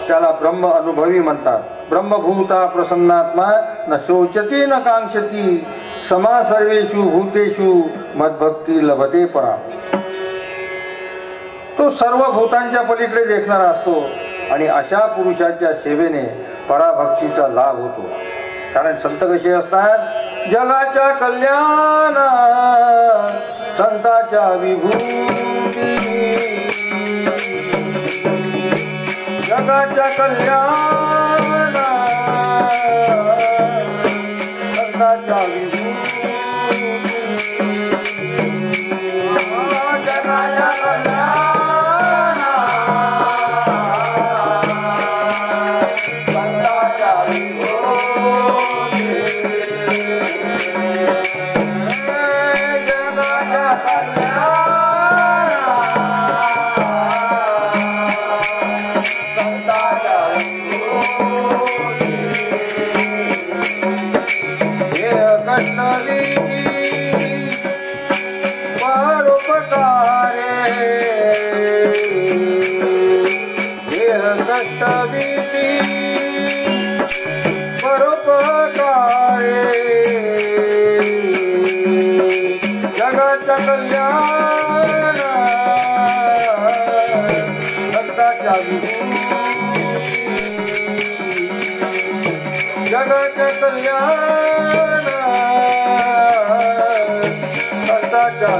त्याला ब्रह्म अनुभवी म्हणतात. ब्रह्मभूता प्रसन्नात्मा न शोचती न कांक्षती समा सर्वेषु भूतेषु मद्भक्ती लभते परा. तो सर्व भूतांच्या पलीकडे देखणारा असतो आणि अशा पुरुषाच्या सेवेने पराभक्तीचा लाभ होतो. कारण संत कसे असतात? जगाच्या कल्याण संताच्या विभूती जगाच्या कल्याण संताच्या विभूती जगाच्या कल्याण संताच्या विभूती जगाच्या कल्याण संताच्या विभूती हे कष्टविधी परोपकारे हे कष्टविधी परोपकारे जगाच्या कल्याण संताच्या विभूती जगाच्या कल्याण संताच्या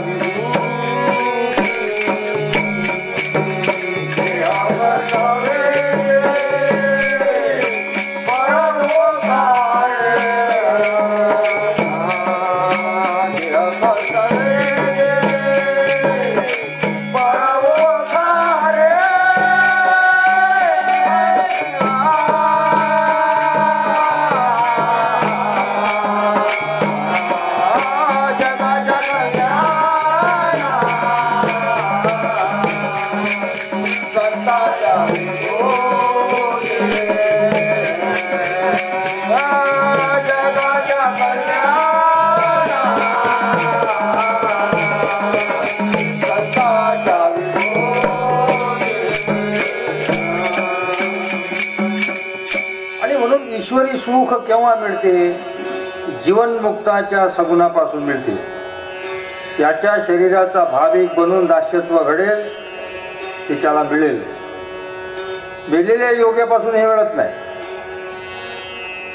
ईश्वरी सुख केव्हा मिळते? जीवनमुक्ताच्या सगुणापासून मिळते. त्याच्या शरीराचा भाविक बनून दास्यत्व घडेल ते त्याला मिळेल. मेलेल्या योग्यापासून हे मिळत नाही.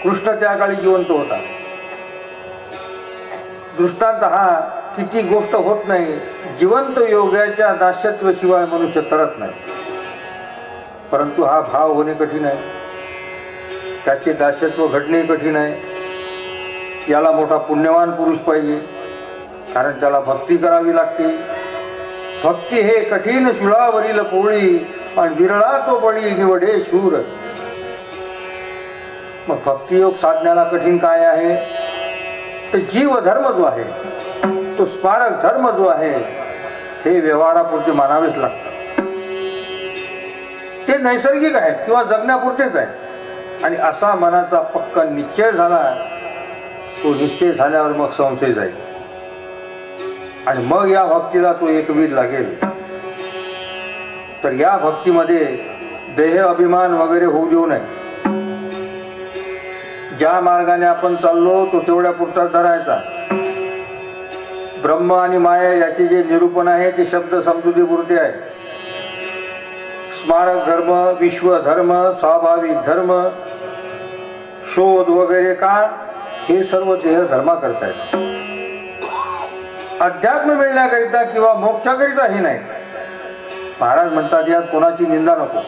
कृष्ण त्या काळी जिवंत होता. दृष्टांत हा किती गोष्ट होत नाही, जिवंत योग्याच्या दास्यत्व शिवाय मनुष्य तरत नाही. परंतु हा भाव होणे कठीण आहे, त्याचे दास्यत्व घडणे कठीण आहे. याला मोठा पुण्यवान पुरुष पाहिजे, कारण त्याला भक्ती करावी लागते. भक्ती हे कठीण शुळावरील पोळी आणि विरळा तो बळी निवडे शूर. मग भक्तियोग साधण्याला कठीण काय आहे? तर जीव धर्म जो आहे, तो स्मारक धर्म जो आहे, हे व्यवहारापुरते मानावेच लागतात. ते नैसर्गिक आहेत किंवा जगण्यापुरतेच आहे. आणि असा मनाचा पक्का निश्चय झाला, तो निश्चय झाल्यावर मग संशय जाईल आणि मग या भक्तीला तो एकवीर लागेल. तर या भक्तीमध्ये देह अभिमान वगैरे होऊ देऊ नये. ज्या मार्गाने आपण चाललो तो तेवढ्या पुरता धरायचा. ब्रह्म आणि माया याचे जे निरूपण आहे ते शब्द समजुतीपुरते आहे. स्मारक धर्म, विश्व धर्म, स्वाभाविक धर्म, शोध वगैरे का, हे सर्व देह धर्मा करतायत. अध्यात्म मिळण्याकरिता किंवा मोक्षाकरिताही नाही. महाराज म्हणतात यात कोणाची निंदा नको.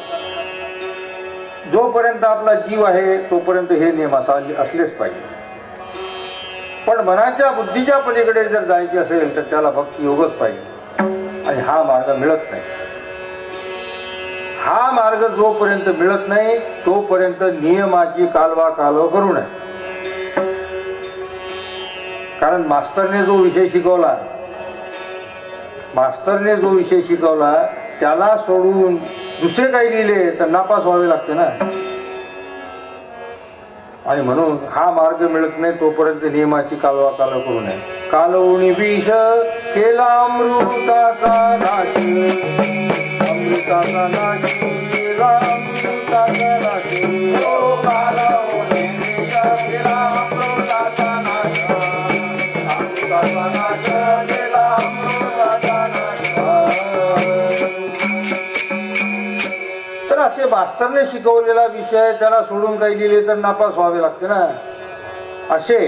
जोपर्यंत आपला जीव आहे तोपर्यंत हे नियम असलेच पाहिजे. पण मनाच्या बुद्धीच्या पलीकडे जर जायचे असेल तर त्याला भक्ती योगच पाहिजे. आणि हा मार्ग मिळत नाही. हा मार्ग जोपर्यंत मिळत नाही तोपर्यंत नियमाची कालवा कालव करू नये. कारण मास्तरने जो विषय शिकवला त्याला सोडून दुसरे काही लिहिले तर नापास व्हावे लागते ना. आणि म्हणून हा मार्ग मिळत नाही तोपर्यंत नियमाची कालवा कालव करू नये. कालवणी विष केला अमृताचा नाशी, अमृताचा नाशी केला अमृताचा नाशी. ओ कालवणी विष केला अमृताचा नाश, अमृताचा नाश केला अमृताचा नाश. तर असे मास्तरने शिकवलेला विषय त्याला सोडून काही लिहिले तर नापास व्हावे लागते ना. असे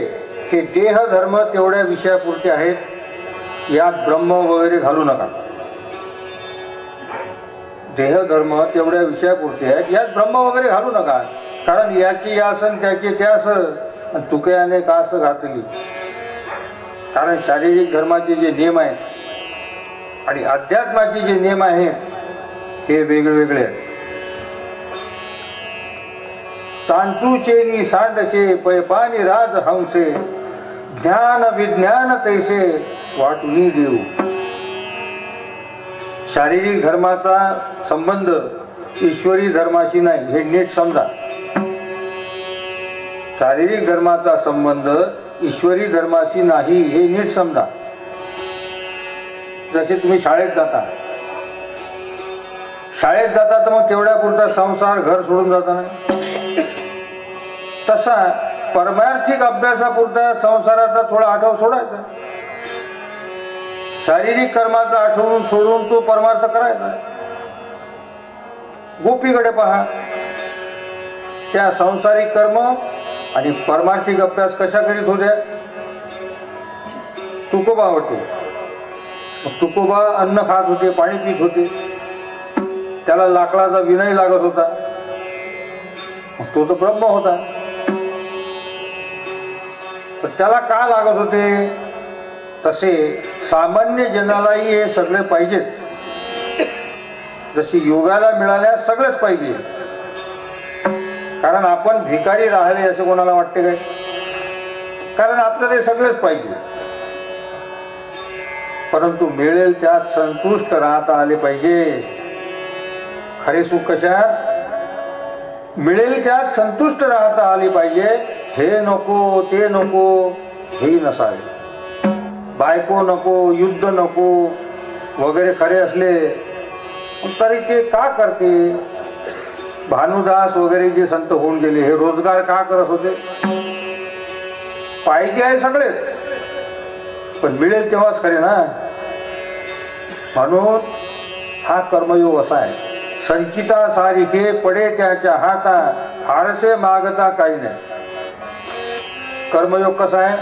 हे देह धर्म तेवढ्या विषयापुरते आहेत, यात ब्रह्म वगैरे घालू नका. देह धर्म तेवढ्या विषयापुरते आहेत, यात ब्रह्म वगैरे घालू नका. कारण याची यासन त्याची त्यास तुकयाने कास घातली. कारण शारीरिक धर्माचे जे नियम आहेत आणि अध्यात्माचे जे नियम आहेत हे वेगवेगळे आहेत. चांचूचेनी सांडसे पैपानी राज हंसे ज्ञान विज्ञान तैसे वाटुनी देऊ. शारीरिक धर्माचा संबंध ईश्वरी धर्माशी नाही हे नीट समजा. शारीरिक धर्माचा संबंध ईश्वरी धर्माशी नाही हे नीट समजा. जसे तुम्ही शाळेत जाता तर मग तेवढ्या पुरता संसार घर सोडून जाता ना, तसा परमार्थिक अभ्यासापुरता संसाराचा थोडा आठव सोडायचा. शारीरिक कर्माचा आठवून सोडून तो परमार्थ करायचा. गोपीकडे पहा, त्या सांसारिक कर्म आणि परमार्थिक अभ्यास कशा करीत होत्या. तुकोबा होते, तुकोबा अन्न खात होते, पाणी पित होते. त्याला लाकडाचा विनय लागत होता, तो तर ब्रह्म होता. त्याला का लागत होते. तसे सामान्य जनालाही हे सगळे पाहिजेच. जशी योगाला मिळाल्या सगळंच पाहिजे. कारण आपण भिकारी राहावे असे कोणाला वाटते काय. कारण आपल्याला सगळेच पाहिजे, परंतु मिळेल त्यात संतुष्ट राहता आले पाहिजे. खरे सुख कशात. मिळेल त्यात संतुष्ट राहता आले पाहिजे. हे नको ते नको हे नसावे. बायको नको, युद्ध नको वगैरे खरे असले तरी ते का करते. भानुदास वगैरे जे संत होऊन गेले हे रोजगार का करत होते. पाहिजे आहे सगळेच, पण मिळेल तेव्हाच खरे ना. म्हणून हा कर्मयोग असा आहे. संचिता सारिखे पडे त्याच्या हाता फारसे मागता काही नाही. कर्मयोग कसा आहे.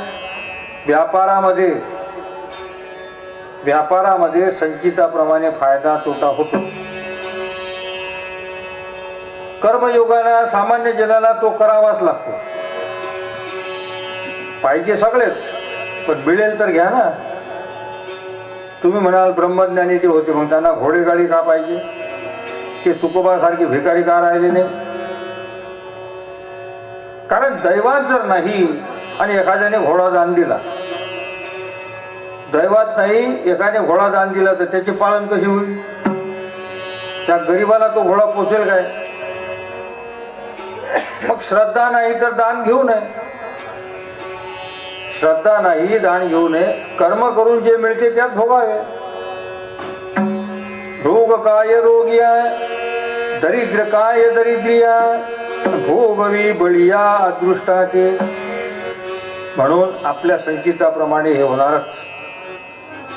व्यापारामध्ये संचिताप्रमाणे फायदा तोटा होतो. कर्मयोगाला सामान्य जनाला तो करावाच लागतो. पाहिजे सगळेच, पण मिळेल तर घ्या ना. तुम्ही म्हणाल ब्रह्मज्ञानी ते होते, मग त्यांना घोडेगाडी का पाहिजे. ते तुकोबासारखे भिकारी का राहिले नाही. कारण दैवात जर नाही आणि एखाद्याने घोडा दान दिला, दैवात नाही एकाने घोडा दान दिला तर त्याचे पालन कशी होईल. त्या गरीबाला तो घोडा पोचेल काय. मग श्रद्धा नाही तर दान घेऊ नये. श्रद्धा नाही दान घेऊ नये. कर्म करून जे मिळते त्यात भोगावे. रोग काय रोगिया दरिद्र काय दरिद्रिया भोगवी बळिया अदृष्टाते. म्हणून आपल्या संचिताप्रमाणे हे होणारच.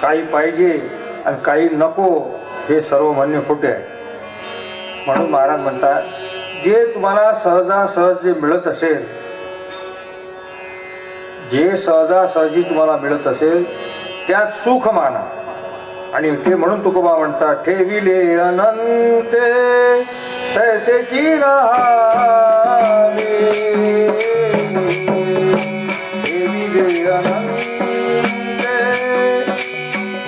काही पाहिजे आणि काही नको हे सर्व म्हणणे खोटे आहे. म्हणून महाराज म्हणतात, जे तुम्हाला सहजासहज जे मिळत असेल, जे सहजासहजी तुम्हाला मिळत असेल त्यात सुख माना. आणि ते म्हणून तुकोबा म्हणतात, ठेविले अनंते तैसेची राहावे. ठेविले अनंते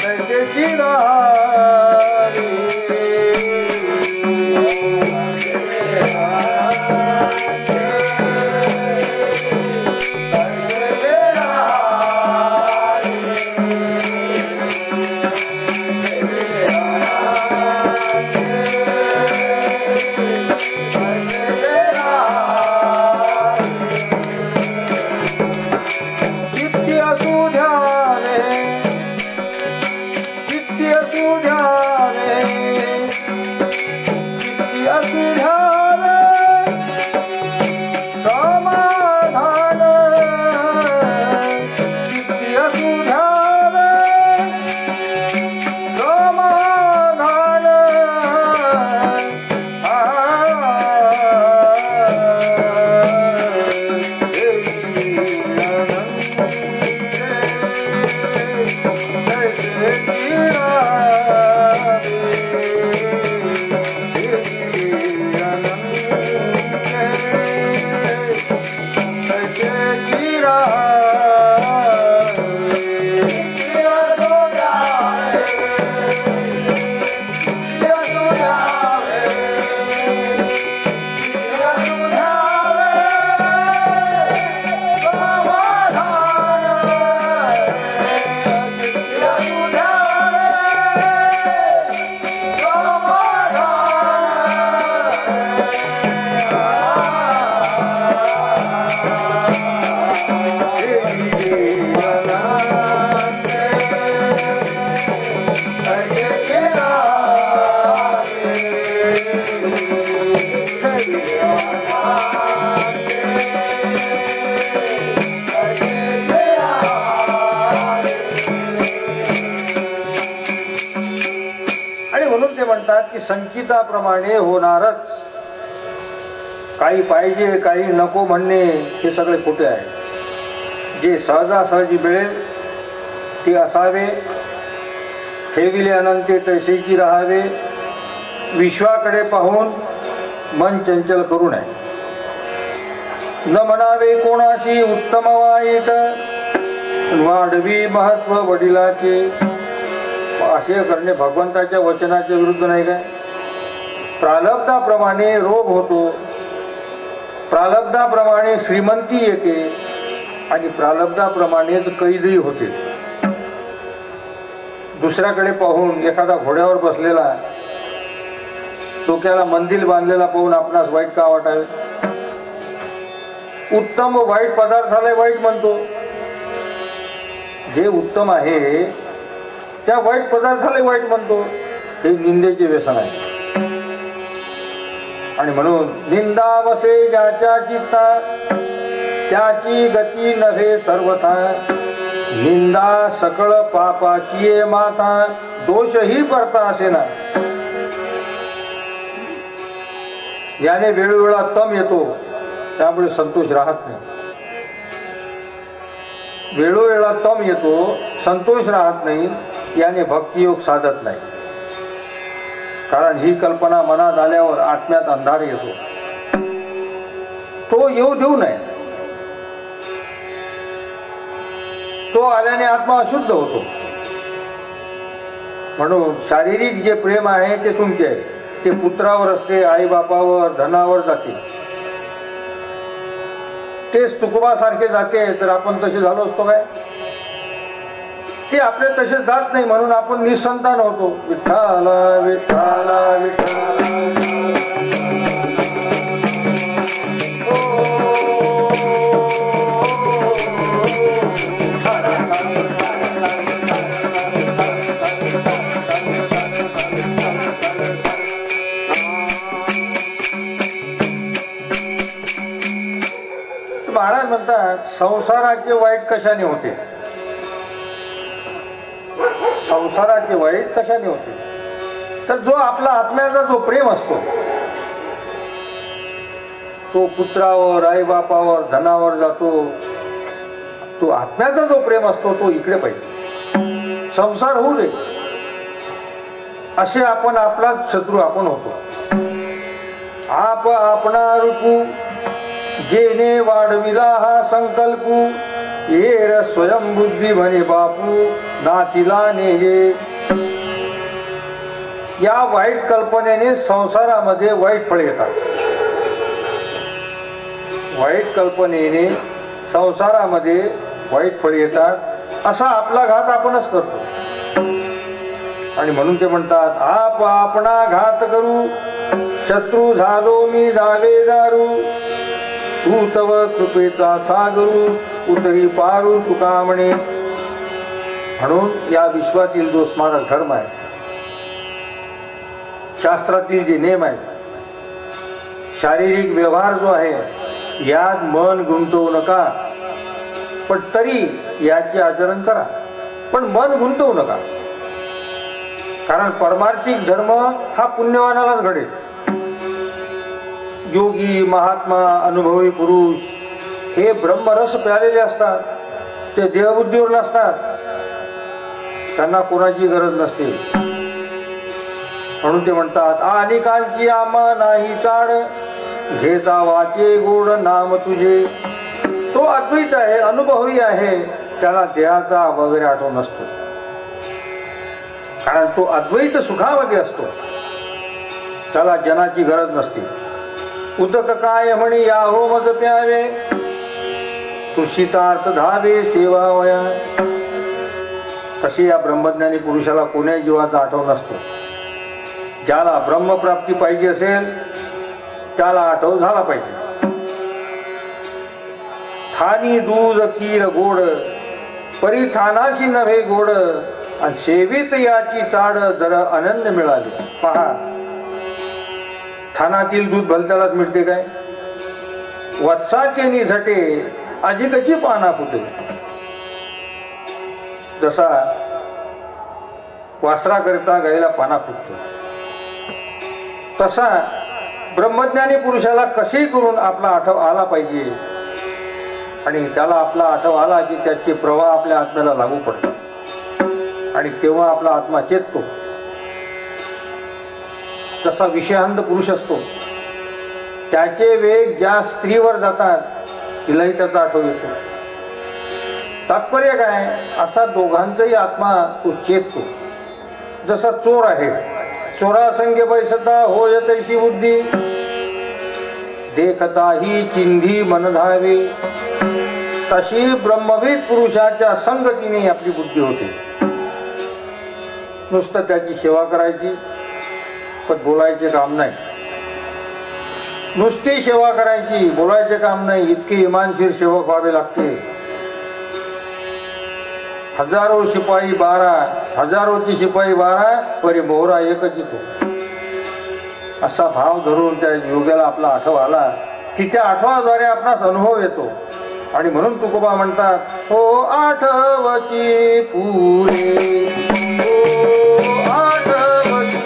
तैसेची राहावे. की संचिताप्रमाणे होणारच. काही पाहिजे काही नको म्हणणे हे सगळे खोटे आहे. जे सहजासहजी मिळेल ते असावे, ठेविले अनंते तैसेची राहावे. विश्वाकडे पाहून मन चंचल करू नये. न म्हणावे कोणाशी उत्तम वाईट, वाढवी महत्व वडिलाचे. असे करणे भगवंताच्या वचनाच्या विरुद्ध नाही काय? प्रारब्धाप्रमाणे रोग होतो, प्रारब्धाप्रमाणे श्रीमंती येते आणि प्रारब्धाप्रमाणेच कैदही होते. दुसऱ्याकडे पाहून एखादा घोड्यावर बसलेला डोक्याला मंदिर बांधलेला पाहून आपणास वाईट का वाटावे? उत्तम व वाईट पदार्थाला वाईट म्हणतो. जे उत्तम आहे त्या वाईट पदार्थाला वाईट म्हणतो. हे निंदेचे व्यसन आहे. आणि म्हणून निंदा वसे ज्याच्या चित्ता, त्याची गती नव्हे सर्वथा. निंदा सकळ पापाची माता, दोषही परता असे ना. याने वेळोवेळा तम येतो, त्यामुळे संतोष राहत नाही. वेळोवेळा तम येतो, संतोष राहत नाही. याने भक्तियोग साधत नाही. कारण ही कल्पना मनात आल्यावर आत्म्यात अंधार येतो. तो येऊ देऊ नये. तो आल्याने आत्मा अशुद्ध होतो. म्हणून शारीरिक जे प्रेम आहे ते तुमचे आहे. ते पुत्रावर असते, आई बापावर, धनावर जाते. तेच तुकोबासारखे जाते तर आपण तसे झालो असतो काय? ते आपले तसे जात नाही म्हणून आपण निसंतान होतो. विठ्ठला विठ्ठला विठ्ठला. महाराज म्हणतात संसाराचे वाईट कशाने होते? संसाराचे वाईट कशाने होते? तर जो आपला आत्म्याचा जो प्रेम असतो तो पुत्रावर, आई बापावर, धनावर जातो. तो आत्म्याचा जो प्रेम असतो तो इकडे पाहिजे. संसार होऊ दे असे आपण आपलाच शत्रू आपण होतो. आप आपणा रूपू, जेने वाढविला हा संकल्पू. येर स्वयंबुद्धी म्हणे बापू, नातीला नेगे. या वाईट कल्पनेने संसारामध्ये वाईट फळ येतात. वाईट कल्पनेने संसारामध्ये वाईट फळ येतात. असा आपला घात आपणच करतो. आणि म्हणून ते म्हणतात आप आपणा घात करू, शत्रू झालो मी जावे दारू. तू तव कृपेचा सागरू, उतरी पारू तुका म्हणे. म्हणून या विश्वातील जो स्मारक धर्म आहे, शास्त्रातील जे नियम आहेत, शारीरिक व्यवहार जो आहे यात मन गुंतवू नका. पण तरी याचे आचरण करा, पण मन गुंतवू नका. कारण परमार्थिक धर्म हा पुण्यवानालाच घडेल. योगी, महात्मा, अनुभवी पुरुष हे ब्रह्मरस प्यालेले असतात. ते देहबुद्धीवर नसतात. त्यांना कोणाची गरज नसते. म्हणून ते म्हणतात अनेकांची आम्हा नाही चाड, घेचा वाचे गोड नाम तुझे. तो अद्वैत आहे, अनुभवी आहे, त्याला देहाचा वगैरे आठवण नसतो, कारण तो अद्वैत सुखामध्ये असतो, त्याला जनाची गरज नसते. उदक काय म्हणे या हो मज प्यावे, तुषितार्थ धावे सेवावया. तशी या ब्रह्मज्ञानी पुरुषाला कोण्याही जीवाचा आठवण नसतो. ज्याला ब्रह्मप्राप्ती पाहिजे असेल त्याला आठव झाला पाहिजे. थानी दूध खीर गोड, परिथानाशी नव्हे गोड, आणि सेवित याची चाड जर आनंद मिळाले. पहा, थानातील दूध भलत्यालाच मिळते काय? वत्साचे निझटे अधिकची पाना फुटे. जसा वासराकरिता गायला पाना फुटतो, तसा ब्रह्मज्ञानी पुरुषाला कशी करून आपला आठव आला पाहिजे, आणि त्याला आपला आठव आला की त्याचे प्रवाह आपल्या आत्म्याला लागू पडतात आणि तेव्हा आपला आत्मा चेततो. जसा विषयांध पुरुष असतो, त्याचे वेग ज्या स्त्रीवर जातात तिलाही त्याचा आठव येतो. तात्पर्य काय? असा दोघांचाही आत्मा तो चेततो. जसा चोर आहे, चोरासंगे बैसता होय तैसी बुद्धी, देखता ही चिंधी मन धावे. तशी ब्रह्मविद पुरुषाच्या संगतीने आपली बुद्धी होते. नुसतं त्याची सेवा करायची पण बोलायचे काम नाही. नुसती सेवा करायची, बोलायचे काम नाही. इतके इमानशीर सेवक व्हावे लागते. हजारो शिपाई 12, हजारोची शिपाई 12, परी मोहरा एकच येतो. असा भाव धरून त्या योग्याला आपला आठव आला की त्या आठवाद्वारे आपणास अनुभव येतो. आणि म्हणून तुकोबा म्हणतात, हो आठवची पुरे, हो आठवची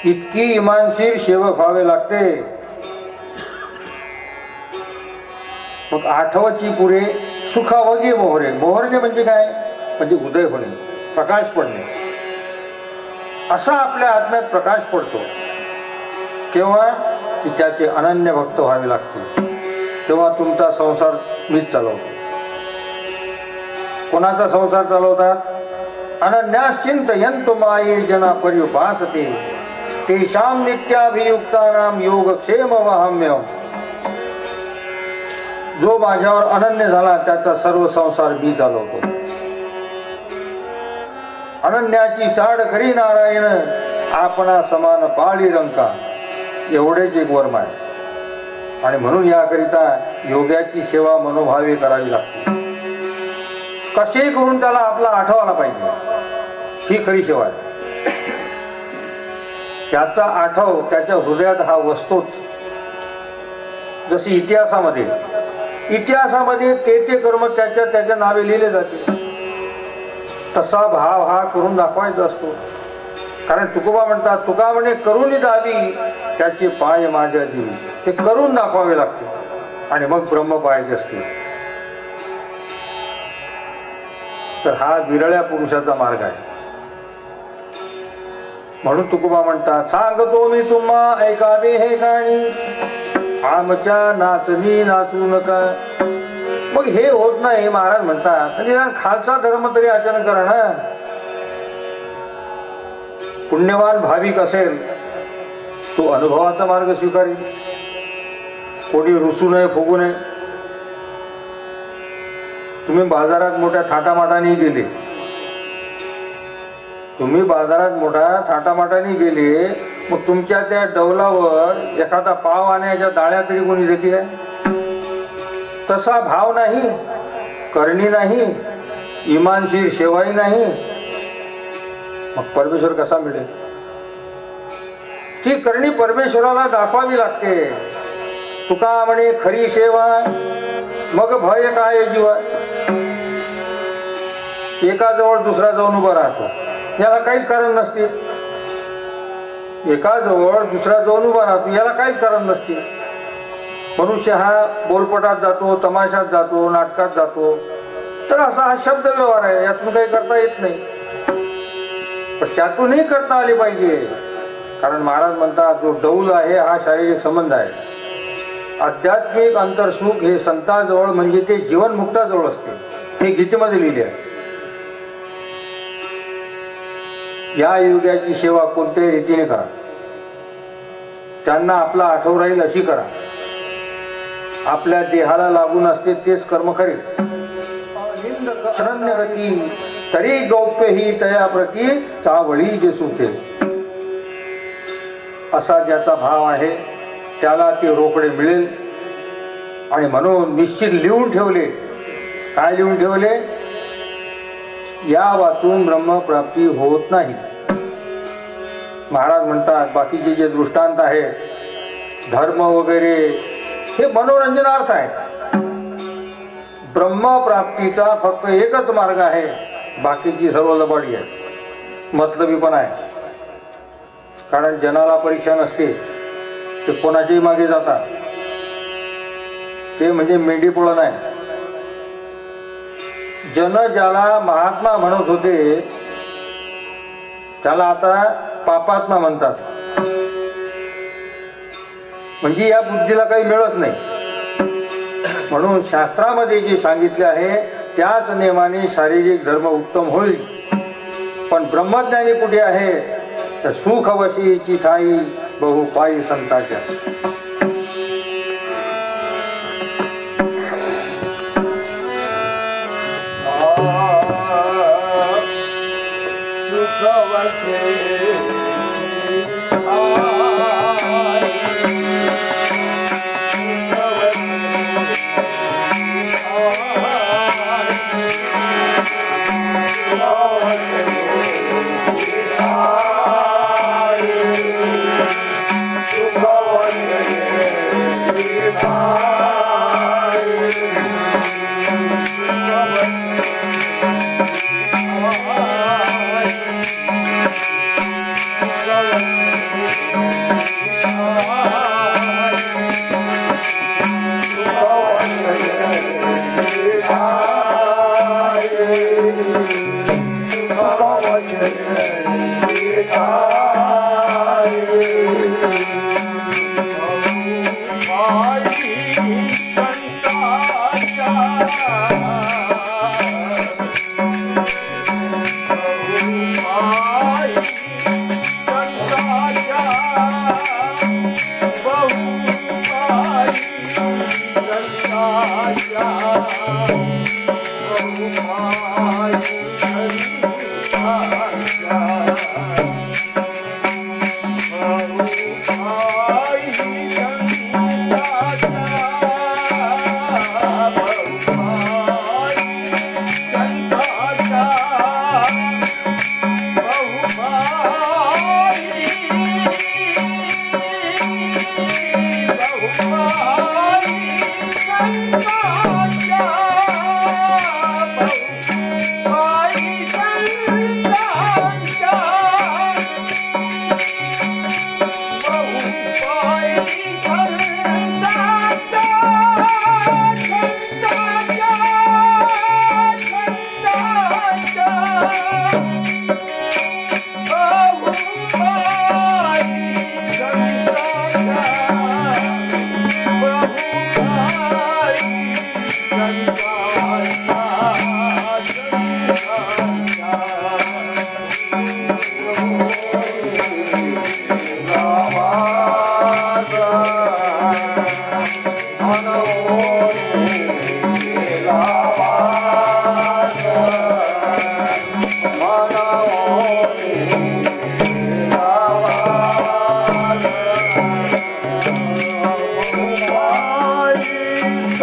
इतकी इमानशीर सेवक व्हावे लागते. मग आठवची पुरे सुखावगे मोहरे. मोहरणे म्हणजे काय? म्हणजे उदय होणे, प्रकाश पडणे. असा आपल्या आत्म्यात प्रकाश पडतो केव्हा? की त्याचे अनन्य भक्त व्हावे लागते. तेव्हा तुमचा संसार मीच चालवतो. कोणाचा संसार चालवतात? अनन्याश्चिंतयन्तो माये जना पर्युपासते, तेषां नित्याभियुक्तानां योगक्षेममहम्यहम्. जो माझ्यावर अनन्य झाला त्याचा सर्व संसार मी चालवतो. अनन्याची चाड करी नारायण, आपणा समान पाळी रंका. एवढेच एक वर्म आहे. आणि म्हणून याकरिता योग्याची सेवा मनोभावे करावी लागते. कसे करून त्याला आपला आठवायला पाहिजे, ही खरी सेवा आहे. त्याचा आठव त्याच्या हृदयात हा वस्तूच. जशी इतिहासामध्ये ते कर्म त्याच्या नावे लिहिले जाते, तसा भाव हा करून दाखवायचा असतो. कारण तुकोबा म्हणतात, तुका म्हणे करून दावी त्याचे पाय माझ्या जीवी. ते करून दाखवावे लागते आणि मग ब्रह्म पाहायचे असते. तर हा विरळ्या पुरुषाचा मार्ग आहे. म्हणून तुकोबा म्हणतात, सांगतो मी तुम्हा ऐकावे हे गाणी, आमच्या नाचणी नाचू नका. मग हे होत नाही. महाराज म्हणतात, निदान खालचा धर्म तरी आचरण करा ना. पुण्यवान भाविक असेल तो अनुभवाचा मार्ग स्वीकारेल. कोणी रुसू नये, फुगू नये. तुम्ही बाजारात मोठ्या थाटामाटाने गेले, मग तुमच्या त्या डौलावर एखादा पाव आणायच्या डाळ्या तरी कोणी देते काय? तसा भाव नाही, करणी नाही, इमानशीर सेवाही नाही, मग परमेश्वर कसा मिळेल? ती करणी परमेश्वराला दाखवावी लागते. तुका म्हणे खरी सेवा मग भय काय जीवा. एकाजवळ दुसरा जाऊन उभा राहतो, याला काहीच कारण नसते. एकाजवळ दुसरा जाऊन उभा राहतो, याला काहीच कारण नसते. मनुष्य हा बोलपटात जातो, तमाशात जातो, नाटकात जातो, तर असा हा शब्द व्यवहार आहे, यातून काही करता येत नाही. पण त्यातूनही करता आले पाहिजे. कारण महाराज म्हणतात जो डौल आहे हा शारीरिक संबंध आहे. आध्यात्मिक अंतरसुख हे संताजवळ म्हणजे ते जीवनमुक्ताजवळ असते, हे गीतेमध्ये लिहिले आहे. या युगाची सेवा कोणत्याही रीतीने करा, त्यांना आपला आठव राहील अशी करा. आपल्या देहाला लागून असते तेच कर्म खरे. शरण्यगती तरी गौप्य ही तया प्रती चावळी जे सुखे. असा ज्याचा भाव आहे त्याला ते रोकडे मिळेल. आणि म्हणून निश्चित लिहून ठेवले. काय लिहून ठेवले? या वाचून ब्रह्मप्राप्ती होत नाही. महाराज म्हणतात बाकीचे जे दृष्टांत आहे धर्म वगैरे हे मनोरंजनार्थ आहे. ब्रह्मप्राप्तीचा फक्त एकच मार्ग आहे, बाकीची सर्व लबाडी आहे, मतलबी पण आहे. कारण जनाला परीक्षा नसते, ते कोणाच्याही मागे जातात. ते म्हणजे मेंढीपोळं नाही. जन ज्याला महात्मा म्हणत होते त्याला आता पापात्मा म्हणतात. म्हणजे या बुद्धीला काही मिळत नाही. म्हणून शास्त्रामध्ये जे सांगितले आहे त्याच नियमाने शारीरिक धर्म उत्तम होईल. पण ब्रह्मज्ञानी कुठे आहे? तर सुखवशीची ठाई बहु पायी संताच्या. Oh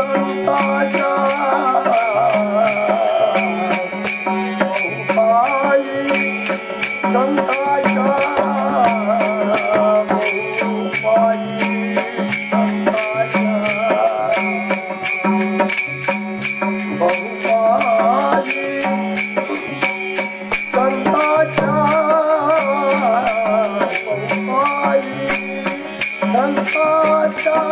संताच्या बहुपायी संताच्या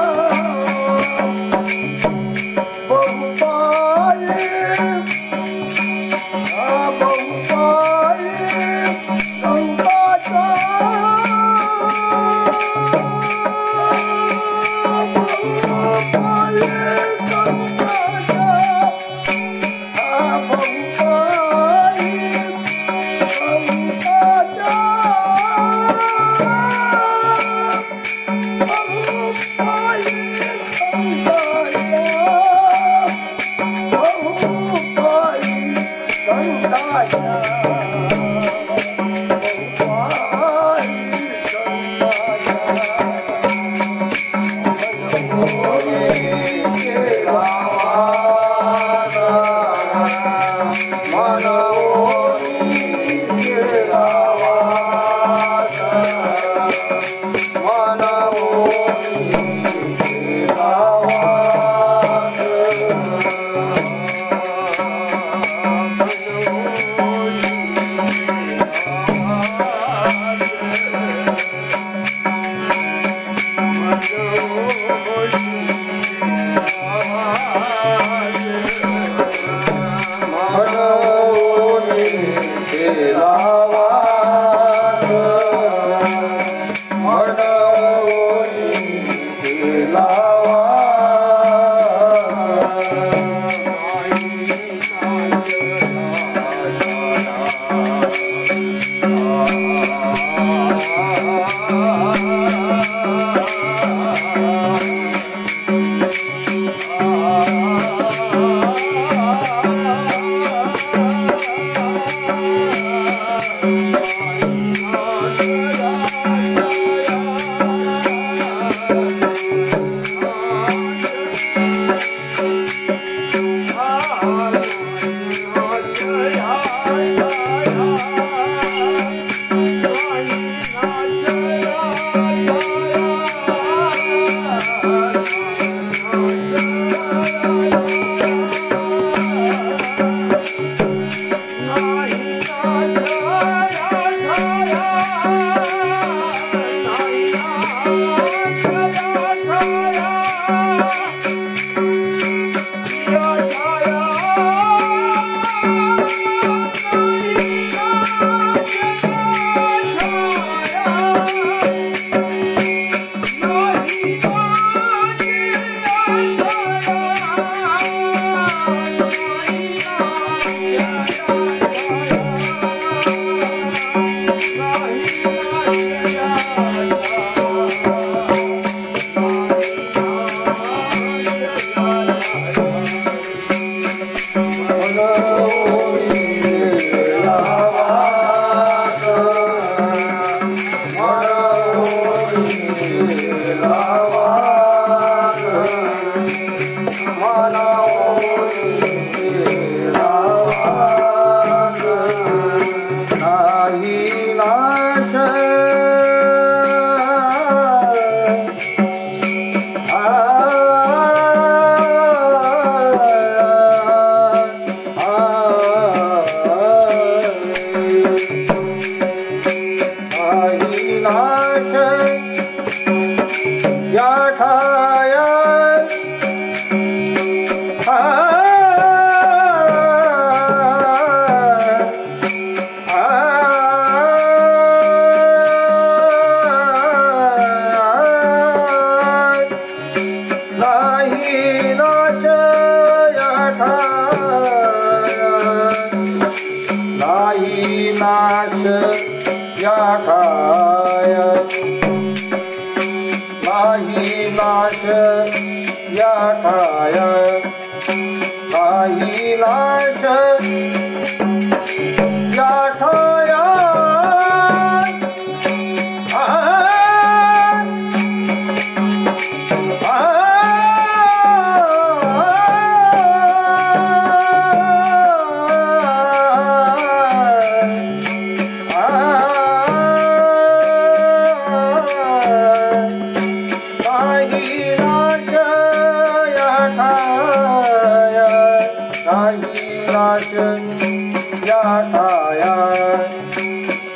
ठाया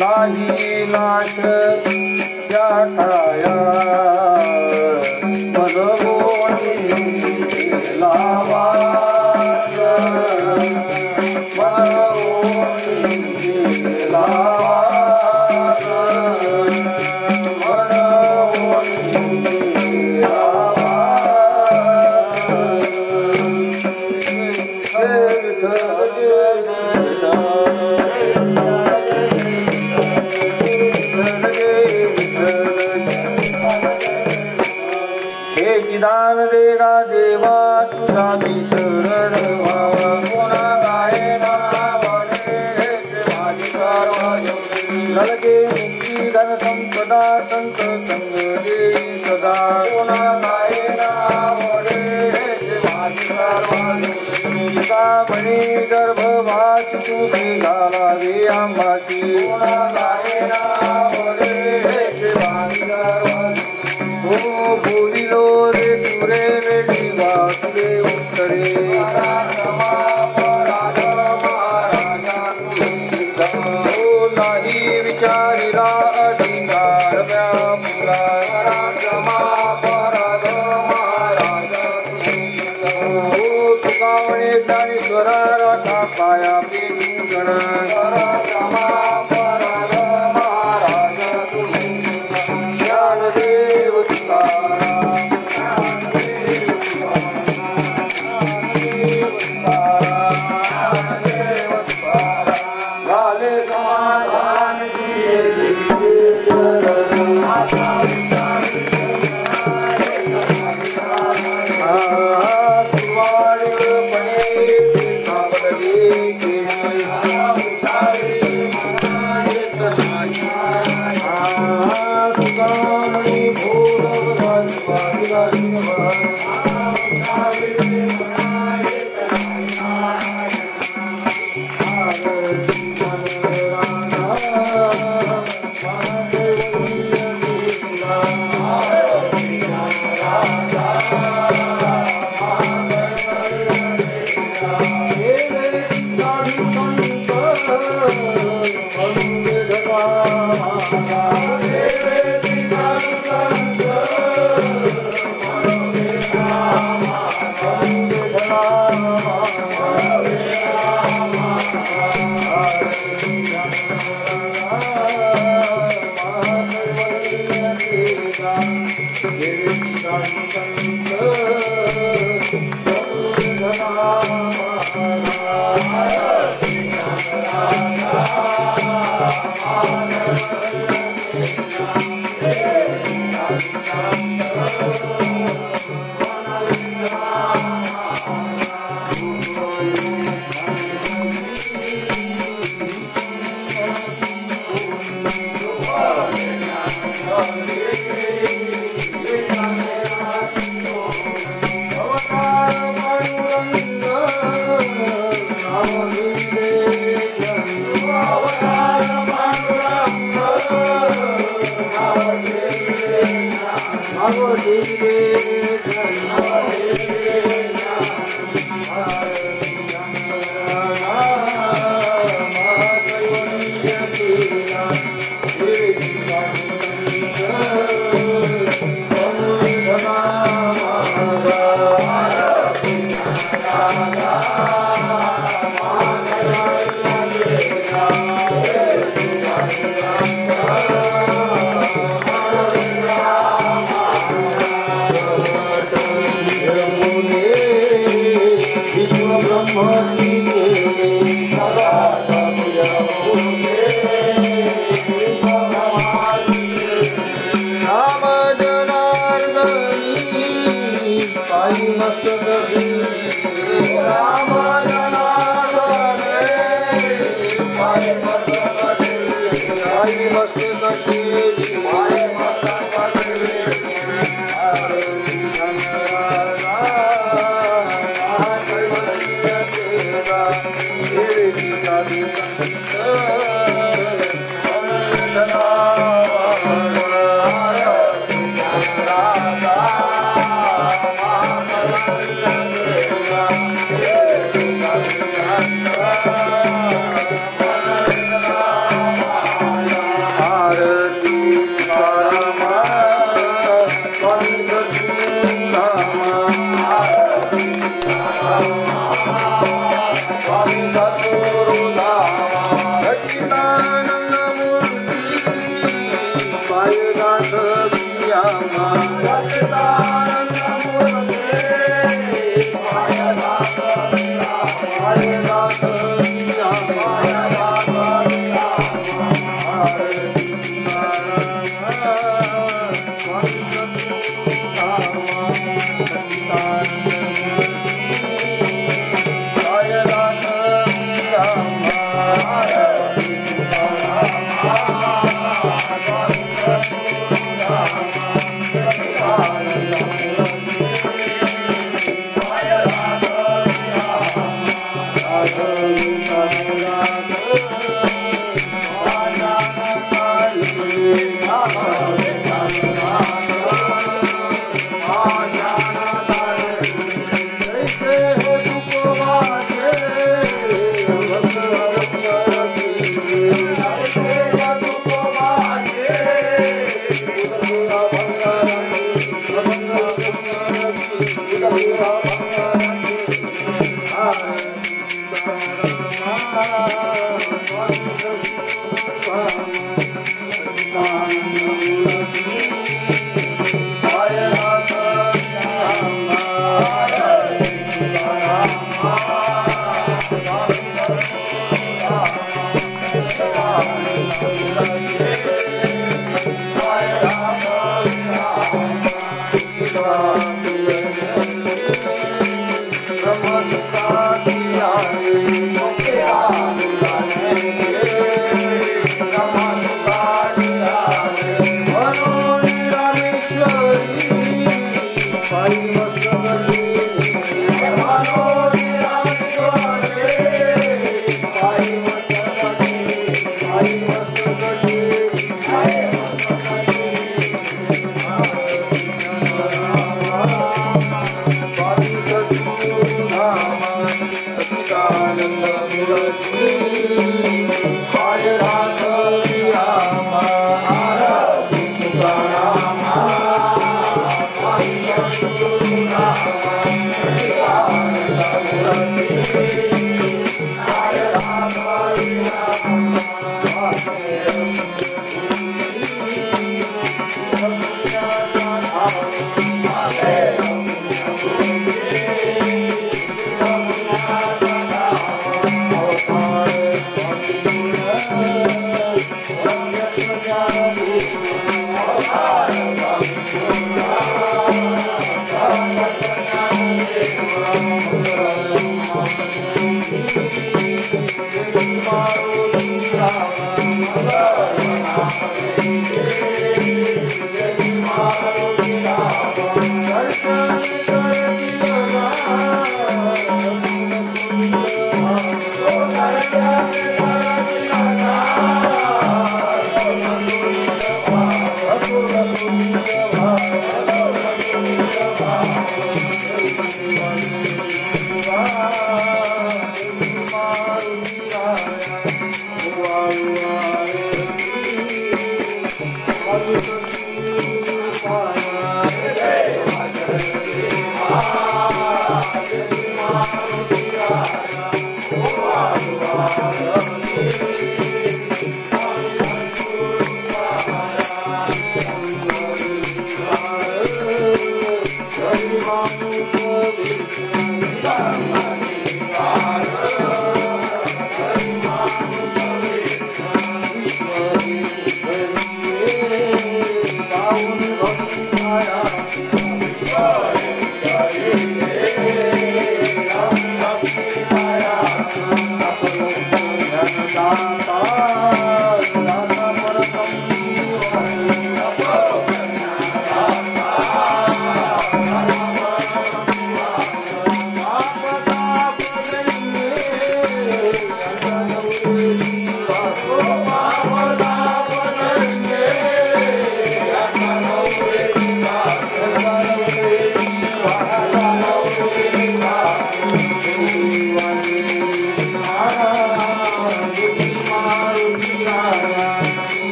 नाही नाश त्या ठाया मनमोनी लावा दान देगा देवा तुझा मी शरण व्हावा कोणा गायना लगे मुक्ती धन संपदा संत संग देई सदा कोणा गायना म्हणे गर्भवास तुझे घालावे आंबाची कोणा गायना हो बोलिलो रे तुरे वेळी वासुदे उत्तरे हो नाही विचारिला अधिकार व्यापुला हो तुकावणे ज्ञानेश्वरा राखा पाया पेटून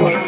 Our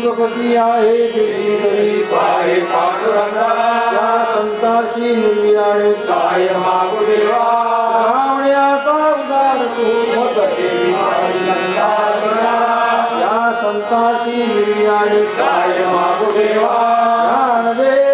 तुझपती आहे देवी काय पांडुरंगा या संताची मुली आहे काय मागू देवा रावण्याचा उदार तू या संताची मुली आहे काय मागू देवा ज्ञानदेव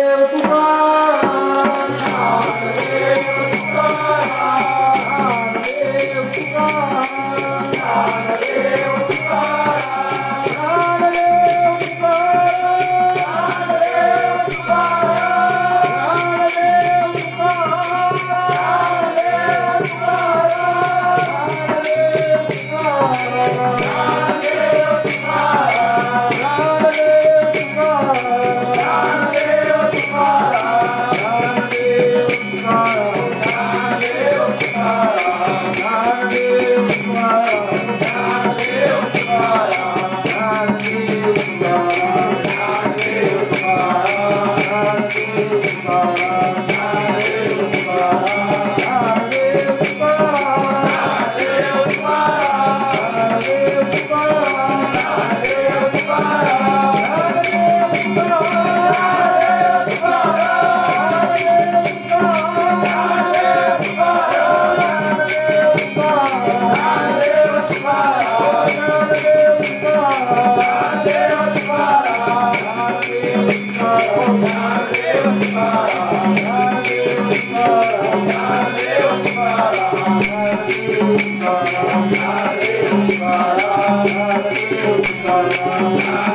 Hare